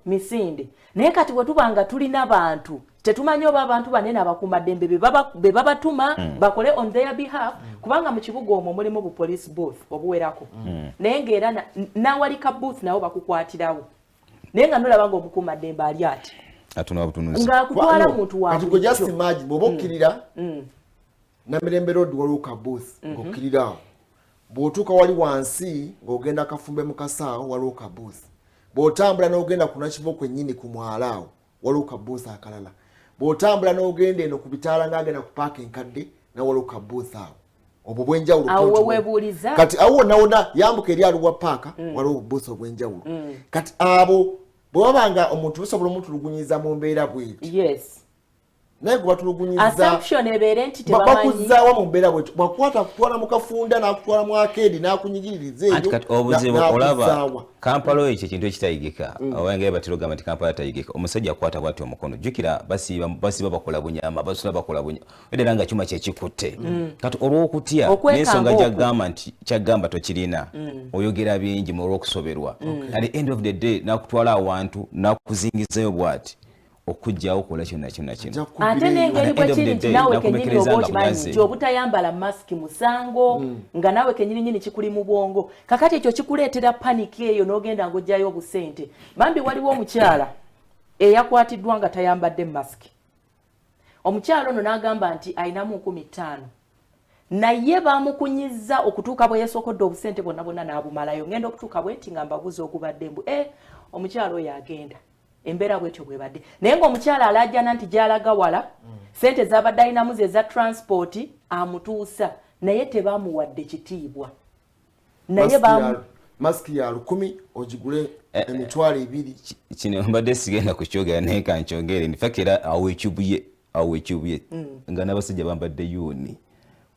misinde naye kati bwe tubanga tulina bantu tetumanyi oba abantu banene abakuumaddembe be babatuma bakole on their behalf kubanga mu kibuga omwo mulimu bu police booth obuwerako naye ng'era nawalika booth nabo bakukwatirawo naye nga nolaba nga omukuumaddembe ali ati ng'akutwala muntu wakati just imagine bw'oba okkirira Namirembe Road waliwo ka booth ng'okkirirawo bw'otuuka wali wansi ng'ogenda Kafumbe mu Kasaawo waliwo ka booth bw'otambula n'ogenda ku Nakivubo kwennyini ku mwala awo waliwo ka booth akalala bw'otambula n'ogenda eno ku bitaala ng'agenda ku paaka enkadde na waliwo ka booth awo obwo bw'enjawulo awo weebuuliza kati awo wonna yambuka eri aliwa paaka waliwo booth obw'enjawulo kati abo bwe wabanga omuntu busobola omutulugunyiza mu mbeera bw'eti naye gwe batulugunyiza bakuzaawa mu mbeera bw'eti bwakwata kutwala mu kafunda n'akutwala mu akeedi n'akunyigiririza eyo obuzibu olaba Kampala oyo ekyo kintu ekitayigika owange batirogamba nti Kampala tayigika omusajja akwata bwati omukono jjukira basiba bakola bunyama basula bakola bunyama era nga kyuma kyekikutte kati olw'okutya n'ensonga gyagamba nti kyagamba tokirina oyogera bingi mu olw'okusoberwa at the end of the day n'akutwala awantu n'akuzingizayo bwati okujjawo kola kyonna kino ate n'engeri bwe kiri nti naawe kennyini oba okimanyi nti obutayambala masiki musango nga naawe kennyini kikuli mu bwongo kakati ekyo kikuleetera paniki eyo n'ogenda ng'ojjayo obusente bambi waliwo omukyala eyakwatiddwa nga tayambadde masiki omukyala ono n'agamba nti ayinamu 5,000 naye bamukunyizza okutuuka bwe yeesokodde obusente bwonna n'abumalayo ngenda okutuuka bwe nti nga mbabuze ogubaddembu omukyala oyo agenda embeera bwetyo bwebadde naye ng'omukyala alajjana nti gy'alaga wala sente z'abadde alinamu ze za transport amutuusa naye tebamuwadde kitiibwa naye masiki ya 10 ogigule emitwalo 2 kino mbadde sigenda kukyogera naye kankyogere nfact era awo ekyubuye nga n'abasajja bambadde yuuni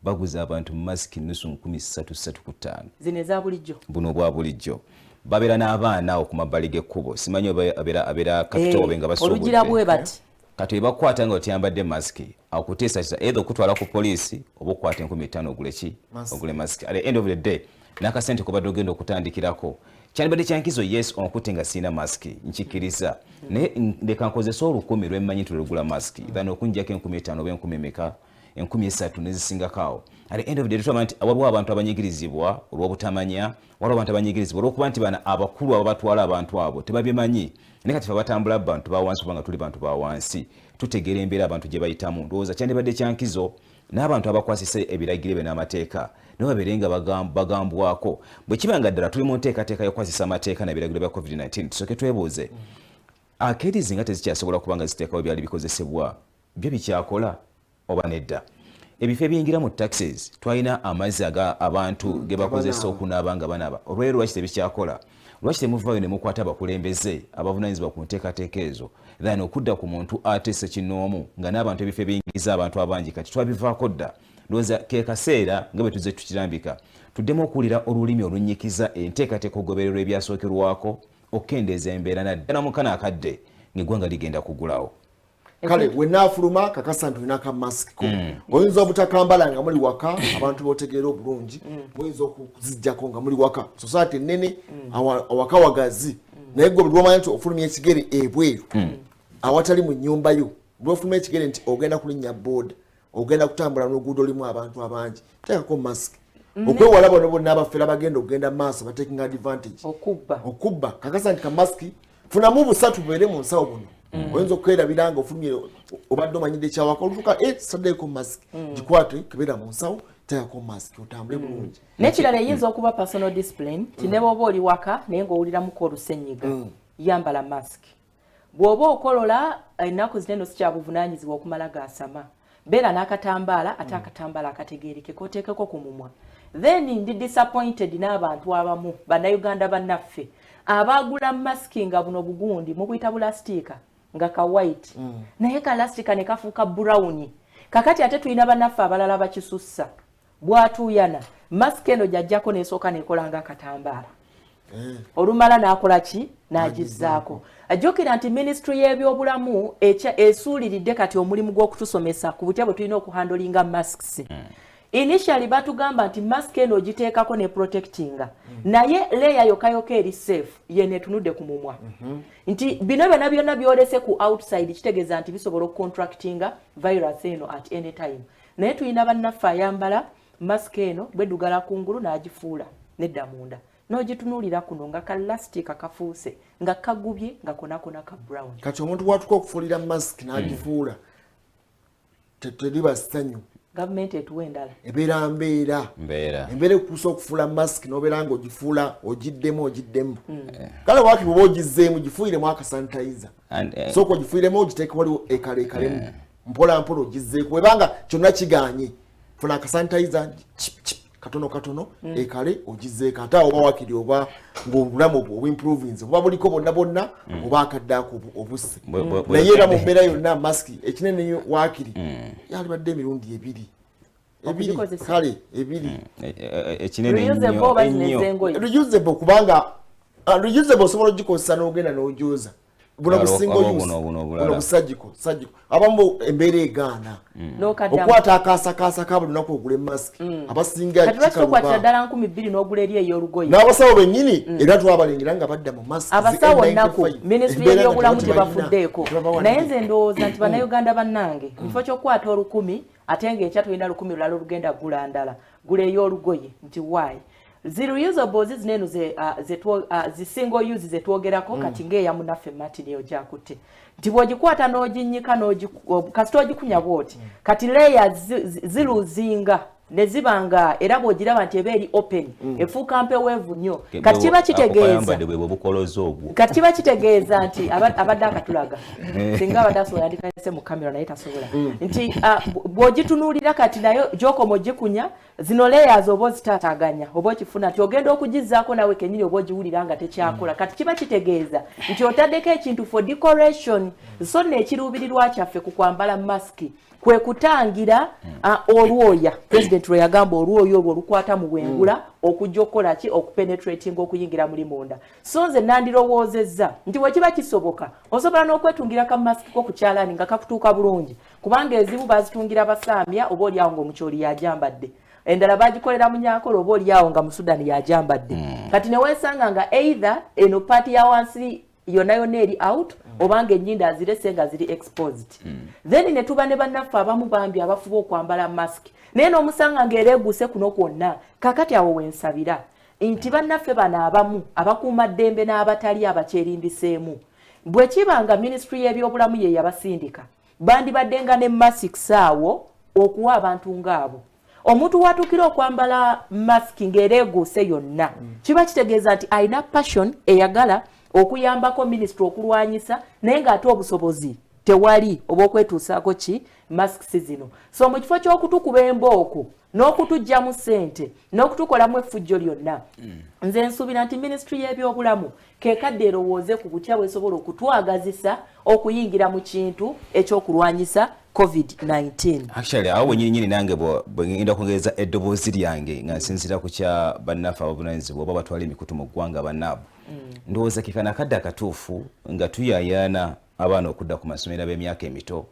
baguza abantu masiki nusu 335 zino eza bulijjo buno bwa bulijjo babera n'abaana okumabbali g'ekkubo simanyi abera kapito obenga basobodde olugira bwe bati kati bakwata nga otiyambadde masiki akuteesa kisa either okutwala ku poliisi oba okukwata 5,000 ogule masiki at the end of the day n'akasente kubadde ogenda okutandikirako kyandibadde kyankizo yes onkutte nga siina masiki nkikkiriza naye leka nkozesa 10,000 lwemmanyi nti lwegula masiki then okunjjako 5,000 oba 10,000 3,000 nezisingakaawo at the end of the day tutama nti waliwo abantu abanyigirizibwa olw'obutamanya waliwo abantu abanyigirizibwa olw'okuba nti bana abakulu ababatwala abantu abo tebabimanyi naye kati fe batambula abantu bawansi kubanga tuli bantu bawansi tutegeera embeera abantu gye bayitamu ndowooza kyandibadde kyankizo n'abantu abakwasisa ebiragiro bye n'amateeka ne babeere nga bagambwako bwe kiba nga ddala tuli mu nteekateeka y'okwasisa amateeka n'ebiragiro bya covid-19 tusooke twebuuze akeedizi nga tezikyasobola kuba nga ziteekawo byali bikozesebwa byo bikyakola oba nedda ebifo ebiyingira mu taxes twalina amazzi abantu ge bakozesa okunaaba nga banaba olwero lwaki tebikyakola lwaki temuvaayo ne mukwata abakulembeze abavunaanyizibwa ku nteekateeka ezo then okudda ku muntu ateese kinoomu nga n'abantu ebifo ebiyingiriza abantu abangi kati twabivaako dda ndowooza ke kaseera nga bwe tuzze tukirambika tuddemu okuwulira olulimi olunyikiza enteekateeka ogobererwa ebyasookerwako okukendeeza embeera naddala mu kana akadde ng'eggwanga ligenda kugulawo kale wenaafuluma kakasa nti olina ka masiki oyinza obutakambala nga muli waka abantu botegeera obulungi muyinza okuzijjako nga muli waka society nene awaka wagazi naye gwe lwomanya nti ofulumya ekigere ebweru awatali mu nnyumba yo lwofulumya ekigere nti ogenda kulinnya booda ogenda kutambula n'oluguudo olimu abantu abangi teekako masiki okwewala bonna bonna abafeera bagenda okugenda maaso batekinga advantage okubba kakasa nti ka masiki funamu busatu bubeere mu nsawo buno oyinza okwerabira nga ofulumye obadde omanyidde ekyawaka olutuuka saddeeko masiki gikwate kebeera mu nsawo teekako masiki otambule bulungi n'ekirala eyinza okuba personal discipline ti ne bw'oba oli waka naye ng'owuliramuko olusenyiga yambala masiki bw'oba okolola ennaku zineno sikyabuvunaanyizibwa okumala gaasama beera n'akatambaala ate akatambaala akategeerike k'oteekeko ku mumwa then ndi disappointed n'abantu abamu bannayuganda bannaffe abaagula masiki nga buno bugundi mubuyita bulasitiika nga ka white naye ka lastika ne kafuuka brown kakati ate tulina bannaffe abalala bakisussa bwatuuyana masiki eno gyajjako n'esooka n'ekola nga akatambaala olumala n'akola ki n'agizzaako ajjukira nti minisitule y'ebyobulamu esuuliridde kati omulimu gw'okutusomesa ku butya bwe tulina okuhandolinga masks initially batugamba nti mask eno ogiteekako ne protectinga naye layer yokayoka eri safe yene tunudde ku mumwa nti bino byonna byolese ku outside kitegeeza nti bisobola okucontractinga virus eno at any time naye tulina bannaffe ayambala mask eno bwedugala kungulu n'agifuula nedda munda n'ogitunuulira kuno nga kalastika kafuuse nga kagubye nga konakona ka brown kati omuntu watuka okufuulira mask n'agifuula teriba ssanyu gavumenti etuwa endala ebeera mbeera ekuusa okufuula mask n'obeera nga ogifuula ogiddemu kale waaki bw'oba ogizzeemu gifuiremu akasanitayiza sooka ogifuiremu ogiteeke waliwo ekaleekalemu mpola ogizzeeku webanga kyonna kiganye funa akasanitayiza katono ekale ogizzeeko ate oba wakiri oba ng'obulamu obwimprovinze oba buliko bonna oba akaddeako obuse naye era mu mbeera yonna mask ekinene wakiri yalibadde emirundi ebiri kale ebiri reusable kubanga reusable osobola ogikozesa n'ogenda n'ogyoza buno busingo busajiko abamu embeera egaana okwata akaasakaasa ka buli lunaku ogula mask abasinga kikaluba ddala 2000 n'ogula eri ey'olugoye n'abasawo bennyini era twabalengera nga badda mu mask abasawo nnaku minisitule y'ebyobulamu tebafuddeeko naye nze ndowooza nti bannayuganda bannange kifo ky'okukwata 1000 ate ng'ekya tulina 1000 lulala olugenda gula ndala gula ey'olugoye nti why zireusables zineno zi single use zetwogerako kati ng'eya munaffe Martin ojakutte nti bw'ogikwata n'oginyika kasita ogikunya bw'oti kati layer ziluzinga ne zibanga era bw'ogiraba nti eba eri open efuuka mpeweevu nnyo kati kiba kitegeeza nti abadde akatulaga singa abadde asobola yandikayise mu kamera naye tasobola nti bw'ogitunuulira kati nayo gy'okoma ogikunya zino layers oba ozitaataganya oba okifuna nti ogenda okugizzaako nawe kennyini oba ogiwulira nga tekyakola kati kiba kitegeeza nti otaddeko ekintu for decoration so n'ekiruubirirwa kyaffe ku kwambala masiki kwe kutangira olwoya president lwe yagamba olwoya olwo olukwata mu bwengula okujja okukola ki okupenetrating okuyingira muli munda so nze nandirowoozezza nti bwe kiba kisoboka osobola n'okwetungira ka masiki ko ku kyalaani nga kakutuuka bulungi kubanga ezibu bazitungira basaamya oba oliawo ng'omukyoli yajambadde endala bagikolera mu Nyankole oba oliawo nga mu Sudani yajambadde kati ne weesanga nga either eno paati ya wansi yonna eri out obanga ennyinda azirese nga ziri exposed then ne tuba ne bannaffe abamu bambi abafuba okwambala mask naye n'omusanga ng'ereeguse kuno kwonna kakati awo wensabira nti bannaffe bano abamu abakuuma ddembe n'abatali abakyerimbiseemu bwe kiba nga ministry y'ebyobulamu ye yabasindika bandibaddenga ne masks awo okuwa abantu ng'abo omuntu watuukira okwambala mask ng'ereeguse yonna kiba kitegeeza nti alina passion eyagala okuyambako ministry okulwanyisa naye ng'ate obusobozi tewali oba okwetuusaako ki masks zino so mu kifo ky'okutukuba embooko n'okutugyamu ssente n'okutukolamu effujjo lyonna nze nsuubira nti ministry y'ebyobulamu keekadde erowooze ku butya bwesobola okutwagazisa okuyingira mu kintu ekyokulwanyisa COVID-19. Actually, awo nyinyi nange bwengenda kuongeza eddoboozi lyange nga nsinzira ku kya bannaffe abavunaanyizibwa oba batwala emikutu mu ggwanga bannaabo. Ndowooza kekana kadde akatuufu nga tuyayaana abaana okudda ku masomero b'emyaka emito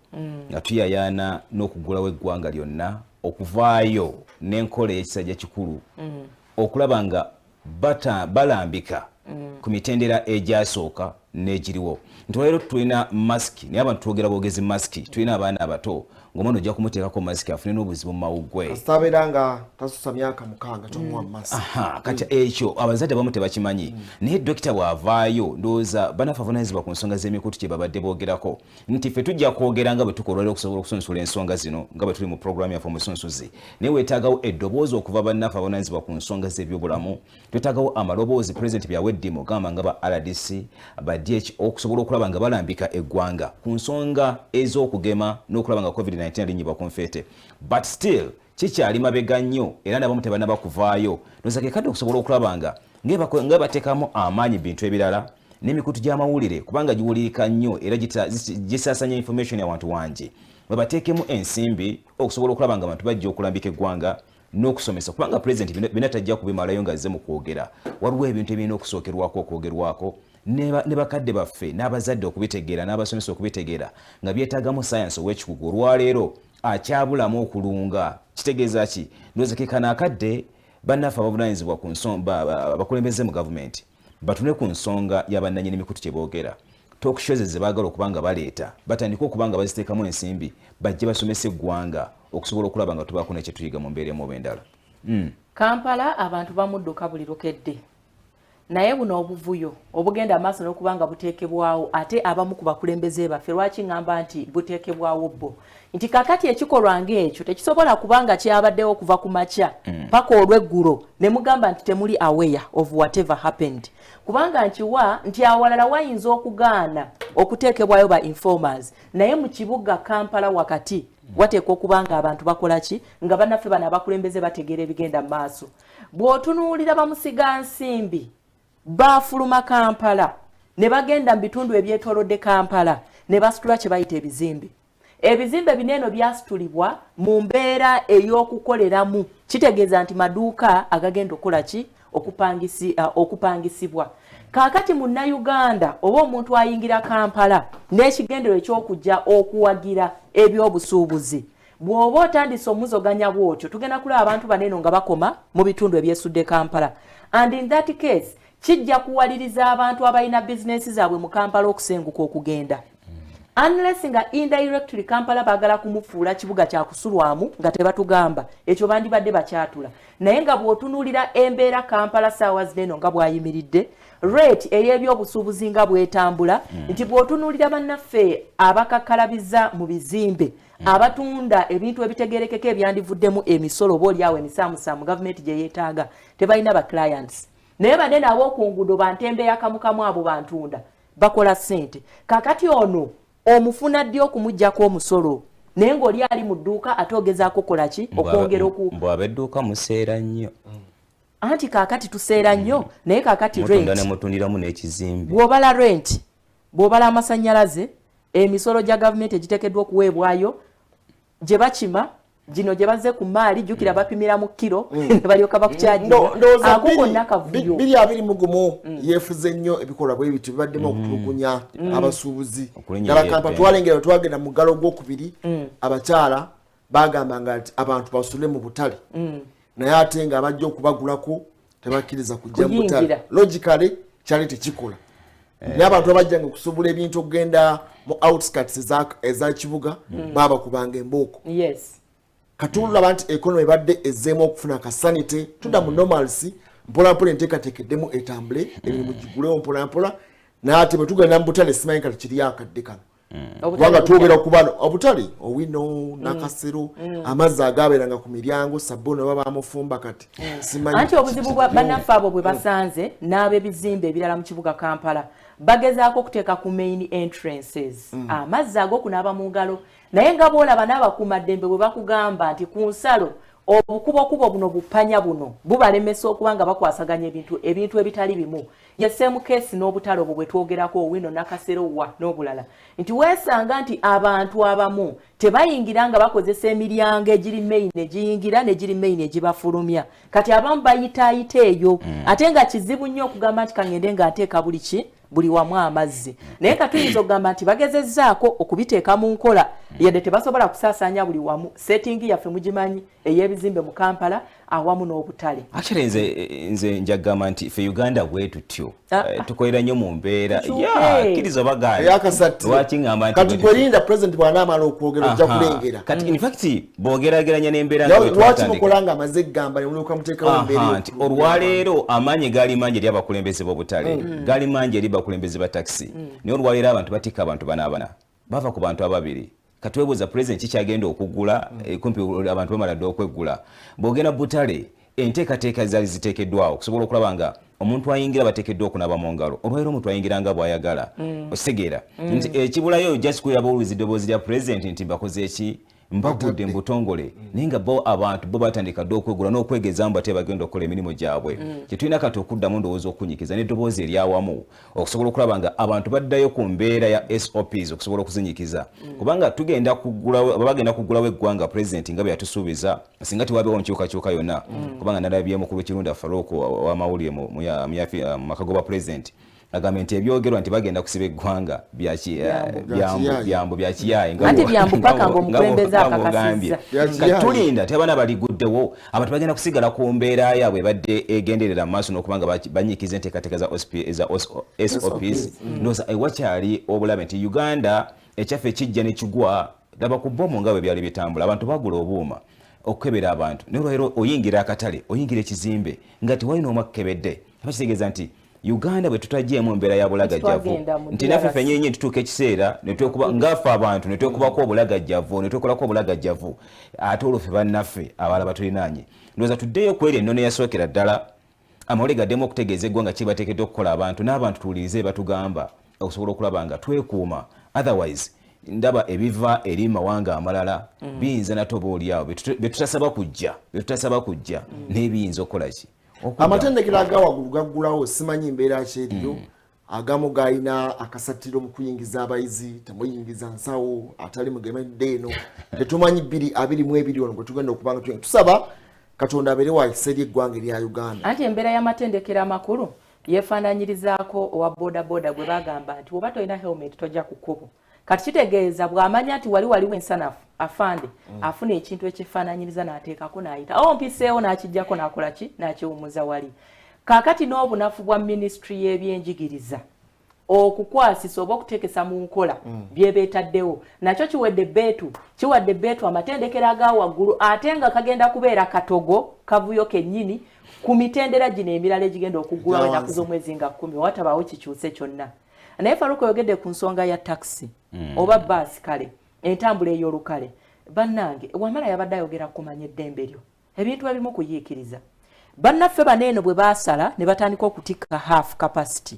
nga tuyayaana n'okugulawo eggwanga lyonna okuvaayo n'enkola y'ekisajja kikulu okulaba nga balambika ku mitendera egyasooka n'egiriwo nti leero tulina masiki naye abantu twogera bwogezi masiki tulina abaana abato ng'omwana ojja kumuteekako masiki afune n'obuzibu mu mawuggwe kasitabeera nga tasusa myaka 6 tomuwa masiki kati ekyo abazadde abamu tebakimanyi naye dokita bw'avaayo ndowooza bannaffe avunaanyizibwa ku nsonga z'emikutu kye babadde boogerako nti ffe tujja kwogera nga bwe tukolwalira okusobola okusunsula ensonga zino nga bwe tuli mu puroguramu yaffe omusunsuzi naye weetaagawo eddoboozi okuva bannaffe avunaanyizibwa ku nsonga z'ebyobulamu twetaagawo amaloboozi pulezidenti byaweddimu ogamba nga ba RDC ba DH okusobola okulaba nga balambika eggwanga ku nsonga ez'okugema n'okulaba nga COVID-19 alinyibwa ku nfeete but still kikyali mabega nnyo era nabamu tebannaba kuvaayo ndowooza kekadde okusobola okulaba nga bateekamu amaanyi bintu ebirala n'emikutu gy'amawulire kubanga giwulirika nnyo era gisaasanya information y'abantu wangi bwe bateekemu ensimbi okusobola okulaba nga abantu bajja okulambika eggwanga n'okusomesa kubanga pulezidenti bina tajja kubimalayo nga azze mu kwogera waliwo ebintu ebirina okusookerwako okwogerwako ne bakadde baffe n'abazadde okubitegeera n'abasomesa okubitegeera nga byetaagamu sayansi ow'ekikugu olwaleero akyabulamu okulunga kitegeeza ki ndowooza ke kano akadde bannaffe abavunaanyizibwa ku nsonga abakulembeze mu gavumenti batune ku nsonga y'abannannyini mikutu kye boogera talk shows ze baagala okuba nga baleeta batandika okuba nga baziteekamu ensimbi bajje basomesa eggwanga okusobola okulaba nga tubaako nekye tuyiga mu mbeera emu oba endala. Kampala abantu bamudduka buli lukedde naye buno obuvuyo obugenda amaaso n'okuba nga buteekebwawo ate abamu ku bakulembeze baffe lwaki ngamba nti buteekebwawo bbo nti kakati ekikolwa ng'ekyo tekisobola kuba nga kyabaddewo okuva ku makya paka olw'eggulo ne mugamba nti temuli aware of whatever happened kubanga nti awalala wayinza okugaana okuteekebwayo ba informers naye mu kibuga Kampala wakati wateekwa okuba nga abantu bakola ki nga bannaffe bano abakulembeze bategeera ebigenda mu maaso bw'otunuulira bamusiga nsimbi baafuluma Kampala ne bagenda mu bitundu ebyetoolodde Kampala ne basitula kye bayita ebizimbe bineeno byasitulibwa mu mbeera ey'okukoleramu kitegeeza nti maduuka agagenda okukola ki okupangisibwa kaakati munnayuganda oba omuntu ayingira Kampala n'ekigendero eky'okujja okuwagira ebyobusuubuzi bw'oba otandise omuzoganya bw'otyo tugenda kulaba abantu baneeno nga bakoma mu bitundu ebyesudde Kampala and in that case kijja kuwaliriza abantu abalina bizinesi zaabwe mu Kampala okusenguka okugenda unless nga indirectly Kampala baagala kumufuula kibuga kya kusulwamu nga tebatugamba ekyo bandibadde bakyatula naye nga bw'otunuulira embeera Kampala ssaawa zino nga bw'ayimiridde rate ey'ebyobusuubuzi nga bw'etambula nti bw'otunuulira bannaffe abakakkalabiza mu bizimbe abatunda ebintu ebitegerekeka ebyandivuddemu emisolo boolyawo emisaamusaamu gavumenti gye yeetaaga tebalina ba clients naye banene ab'okunguudo bantembe yakamukamu abo bantunda bakola ssente kakati ono omufuna ddi okumuggyako omusolo naye ng'oli ali mu dduuka ate ogezaako kola ki okwongera mbw ab'edduuka museera nnyo anti kaakati tuseera nnyo naye kaakati mutunda ne mutundiramu n'ekizimbe bw'obala rent bw'obala amasannyalaze emisolo gya gavumenti egiteekeddwa okuweebwayo gye bakima gino gye bazze ku maali jjukira bapimira mu kiro ne balyoka bakukyagiraakukonnakavuyo 2021 yeefuze nnyo ebikolwa bwe bityo bibaddemu okutulugunya abasuubuzi ddala Kampala twalengera twagenda mu ggalo gwokubiri abakyala bagamba nga abantu basule mu butale naye ate nga abajja okubagulako tebakkiriza kujja mu butale logically kyali tekikola naye abantu abajjanga okusuubula ebintu okugenda mu outskirts eza kibuga baabakubanga embooko katulaba nti economy ebadde ezzeemu okufuna akasanite tudda mu normalcy mpolampola enteekateekeddemu etambule emirimu gigulewo mpolampola naye ate bwe tugenda mu butale simanyi kati kiri akadde kano kubanga twogera okubano obutale owino nakasero amazzi agaabeeranga ku miryango sabbuuni oba bamufumba kati simanyi anti obuzibu bwa bannaffe abo bwe basanze n'ab'ebizimbe ebirala mu kibuga Kampala bagezaako okuteeka ku main entrances amazzi ag'okunaaba mu ngalo naye nga boolaba n'abakuumaddembe bwe bakugamba nti ku nsalo obukubokubo buno bupanya buno bubalemesa okuba nga bakwasaganya ebintu ebitali bimu yeseemu keesi n'obutale obwo bwe twogerako owino nakaserowa n'obulala nti weesanga nti abantu abamu tebayingira nga bakozesa emiryango egiri main egiyingira negiri main egibafulumya kati abamu bayitaayita eyo ate nga kizibu nnyo okugamba nti kangende nga nteeka buli wamu amazzi naye katuyinza okugamba nti bagezezzaako okubiteeka mu nkola yadde tebasobola kusaasaanya buli wamu settingi yaffe mugimanyi ey'ebizimbe mu Kampala awamu n'obutale actually nze njagamba nti fe Uganda bwe tutyo tukolera nnyo mu mbeera kkiriza kati kwerinda president bw'anaamala okwogera ojja kulengera kati in fact bw'ogerageranya n'embeera lwaki mukola nga amaze egamba ne mulyoka muteekawo embeera nti olwaleero amaanyi gaali mangi eri abakulembeze b'obutale gaali mangi eri bakulembeze ba taxi naye olwaleero abantu batikka abantu banaabana bava ku bantu ababiri kati weebuuza president kikyagenda okugula kumpi abantu bamala dde okweggula bw'ogenda butale enteekateeka zaali ziteekeddwawo okusobola okulaba nga omuntu ayingira bateekeddwa okunaaba mu ngalo olwaleero omuntu ayingira nga bw'ayagala okitegeera nti ekibulayo just kuyaba olwizi eddoboozi lya president nti mbakoze eki mbagudde mbutongole naye nga bo abantu bo batandika dde okwegula n'okwegezaamu bate bagenda okukola emirimu gyabwe kyetulina kati okuddamu ndowooza okunyikiza n'eddoboozi eryawamu okusobola okulaba nga abantu baddayo ku mbeera ya SOPs okusobola okuzinyikiza kubanga tugenda bagenda kuggulawo eggwanga president nga bwe yatusuubiza singa tiwabeewo nkyukakyuka yonna kubanga nalabyemu ku Lukirunda Farouk w'amawulire mu makago ba president agamba nti ebyogerwa nti bagenda kusiba eggwanga byambo bya kiyaye anti byambo paka ng'omukulembeze akakasizza nga tulinda tebana baliguddewo abantu bagenda kusigala ku mbeera yaabwe badde egenderera mu maaso n'okubanga banyiikiza enteekateeka za SOPs ndowooza wakyali obulabe nti Uganda ekyaffe ekijja ne kigwa laba ku bbomu nga bwe byali bitambula abantu bagula obuuma okukebera abantu naye olwaleero oyingira akatale oyingira ekizimbe nga tewalina omu akukebedde aba kitegeeza nti Uganda bwe tutagyemu embeera ya bulagajjavu nti naffe ffennyini tutuuka ekiseera ngaffe abantu ne twekubako obulagajjavu ne twekolako obulagajjavu ate olwo ffe bannaffe abalala batulinaanye ndowooza tuddeyo kweri ennono eyasookera ddala amawulire gaddemu okutegeeza eggwanga kibateekeddwa okukola abantu n'abantu tuwulirize batugamba okusobola okulaba nga twekuuma otherwise ndaba ebiva eri mawanga amalala biyinza nate oba oliawo betutasaba kujja n'ebiyinza okukola ki amatendekero agawaggulu gaggulawo simanyi mbeera kyeriyo agamu gaalina akasatiro mu kuyingiza abayizi temuyingiza nsawo atali mugemedde eno tetumanyi 2022 ono bwe tugenda okubanga tusaba Katonda abeere waakisa eri eggwanga erya Uganda anti embeera y'amatendekero amakulu yeefaananyirizaako owa bodaboda gwe bagamba nti oba tolina helmet tojja ku kkubo kati kitegeeza bw'amanya nti waliwo ensanafu afande afuna ekintu ekifaananyiriza n'ateekako n'ayita mpiseewo n'akijjako n'akola ki n'akiwumuza wali kaakati n'obunafu bwa minisitule y'ebyenjigiriza okukwasisa oba okuteekesa mu nkola bye beetaddewo nakyo kiwadde beetu amatendekero aga waggulu ate nga kagenda kubeera katogo kavuyo kennyini ku mitendera gino emirala egigenda okuggulawo ennaku z'omwezi nga 10 watabaawo kikyuse kyonna naye Faruku oyogedde ku nsonga ya taxi oba baasi kale entambula ey'olukale bannange wamala yabadde ayogera kumanya eddembe lyo ebintu ebimu kuyiikiriza bannaffe baneeno bwe baasala ne batandika okutikka half capacity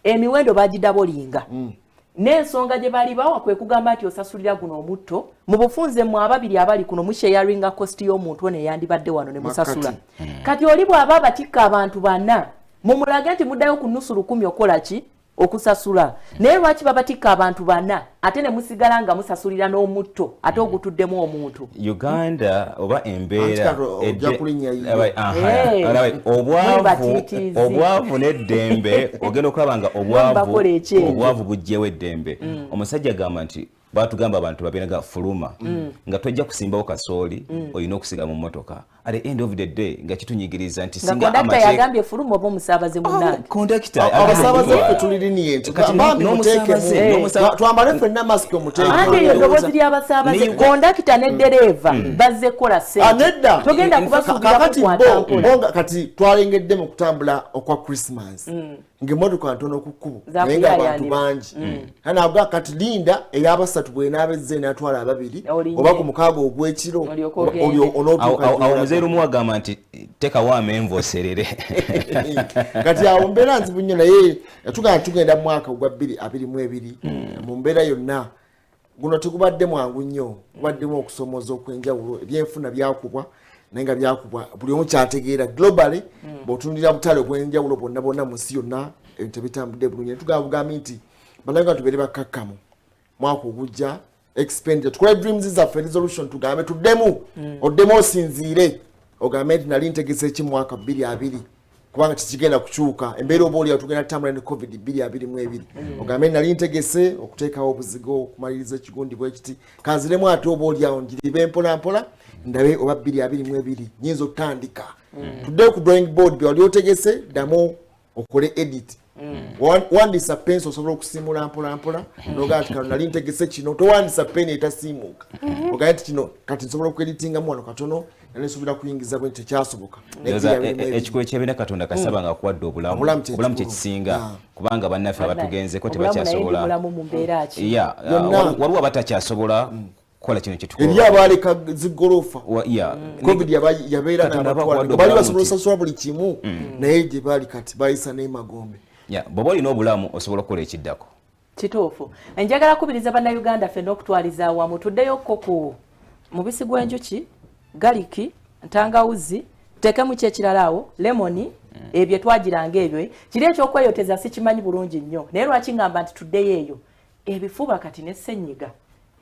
emiwendo bagidabolinga n'ensonga gye bali bawa kwe kugamba nti osasulira guno omutto mu bufunze mu ababiri abali kuno musharinga cost y'omuntu ono eyandibadde wano ne musasula kati oli bw'aba batikka abantu bana mumulage nti muddayo ku nnusu 10 okola ki okusasula naye lwaki babatikka abantu bana ate ne musigala nga musasulira n'omutto ate ogutuddemu omuntu Uganda oba embeera obwavu n'eddembe ogenda okulaba nga obwavu bujjewo eddembe omusajja agamba nti batugamba abantu babeeraga fuluma nga tojja kusimbawo kasooli olina okusiga mu mmotoka at the end of the day nga kitunyigiriza nti singa amateeka yagambye fuluma oba omusaabaze munnange abasaabaze ffe tuliriniye twambale ffenna masiki omuteeka ate eddoboozi ly'abasaabaze kondakita n'eddereeva bazze kukola ssente togenda kubasuubira kukwata mpola kati twalengedde mu kutambula okwa Christmas ng'emmotoka ntono ku kkubo naye nga abantu bangi nabwa kati linda ey'abasatu bw'enaabezze n'atwala ababiri oba ku mukaaga ogw'ekiro awo muzeeru mu agamba nti tekawo amenvu oserere kati awo mbeera nzibu nnyo naye tugenda mu mwaka ogwa 2022 mu mbeera yonna guno tegubadde mwangu nnyo gubaddemu okusomooza okw'enjawulo ebyenfuna byakubwa naye nga byakubwa buli omu kyategeera globally bw'otunulira butale obw'enjawulo bonna mu nsi yonna tebitambudde bulungi tugambye nti balanga tubeere bakkakkamu mwaka ogujja expenditure tukole dreams zaffe resolution tugambe tuddemu oddemu osinziire ogambe nti nali ntegese eki mwaka 2020 kubanga kikigenda kukyuka embeera oba oliawo tugenda tutambula ne covid 2022 ogambe nali ntegese okuteekawo obuzigo okumaliriza ekigundi bwekiti kanziremu ate oba oliawo njiribe mpolampola ndabe oba 2022 nyinza okutandika tuddeyo ku drawing board byewali otegese ddamu okole edit wandisa pensi osobola okusimula mpolampola nogaa nti kano nali ntegese kino towandisa peni etasiimuuka ogaa nti kino kati nsobola okueditingamu wano katono nali nsobola kuyingiza bwe tekyasoboka ekikulu ekyebina Katonda kasaba nga akuwadde obulamu kyekisinga kubanga bannaffe abatugenzeko tebakyasobola waliwo abatakyasobola kola kino kyetukola eri abaleka zigolofa covid yabeera n'abatwala bali basobola osasula buli kimu naye gye bali kati bayisa n'emagombe bw'oba olina obulamu osobola okukola ekiddako kituufu njagala kubiriza bannayuganda ffenna okutwaliza awamu tuddeyokko ku mubisi gw'enjuki galiki ntangawuzi tuteekemu ki ekirala awo lemoni ebyo twagiranga ebyo kiri ekyokweyoteza sikimanyi bulungi nnyo naye lwaki ngamba nti tuddeyo eyo ebifuba kati n'essenyiga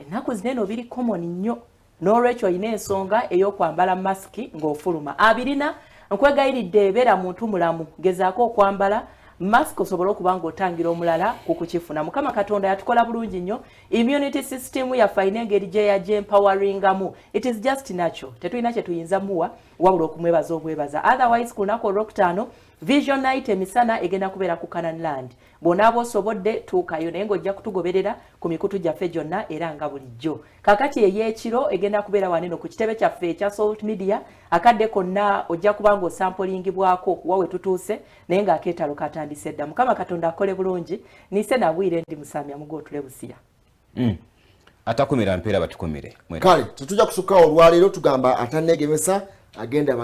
ennaku zineno biri common nnyo n'olwekyo olina ensonga ey'okwambala masiki ng'ofuluma abirina nkwegayiridde ebeera muntu mulamu gezaako okwambala mask osobola okuba ng'otangira omulala kukukifuna. Mukama Katonda yatukola bulungi nnyo, immunity system yaffe ayina engeri gye yaje empoweringamu. It is just natural, tetulina kye tuyinza muwa wabula okumwebaza obwebaza. Otherwise ku lunaku olwokutaano Vision Night emisana egenda kubeera ku Canaan Land. Bonaabo osobodde tuukayo naye ng'ojja kutugoberera ku mikutu gyaffe gyonna era nga bulijjo. Kakati ey'ekiro egenda kubeera waneno ku kitebe kyaffe ekya Salt Media. Akadde konna ojja kuba ng'osampolingibwako wawe tutuuse naye ng'akeetalo katandise dda. Mukama Katonda akole bulungi. Nise na Bwire ndi Musamya mugo otule busiya. Atakumira mpeera batukumire. Kale tetujja kusukkawo olwaleero tugamba ataneegemesa agenda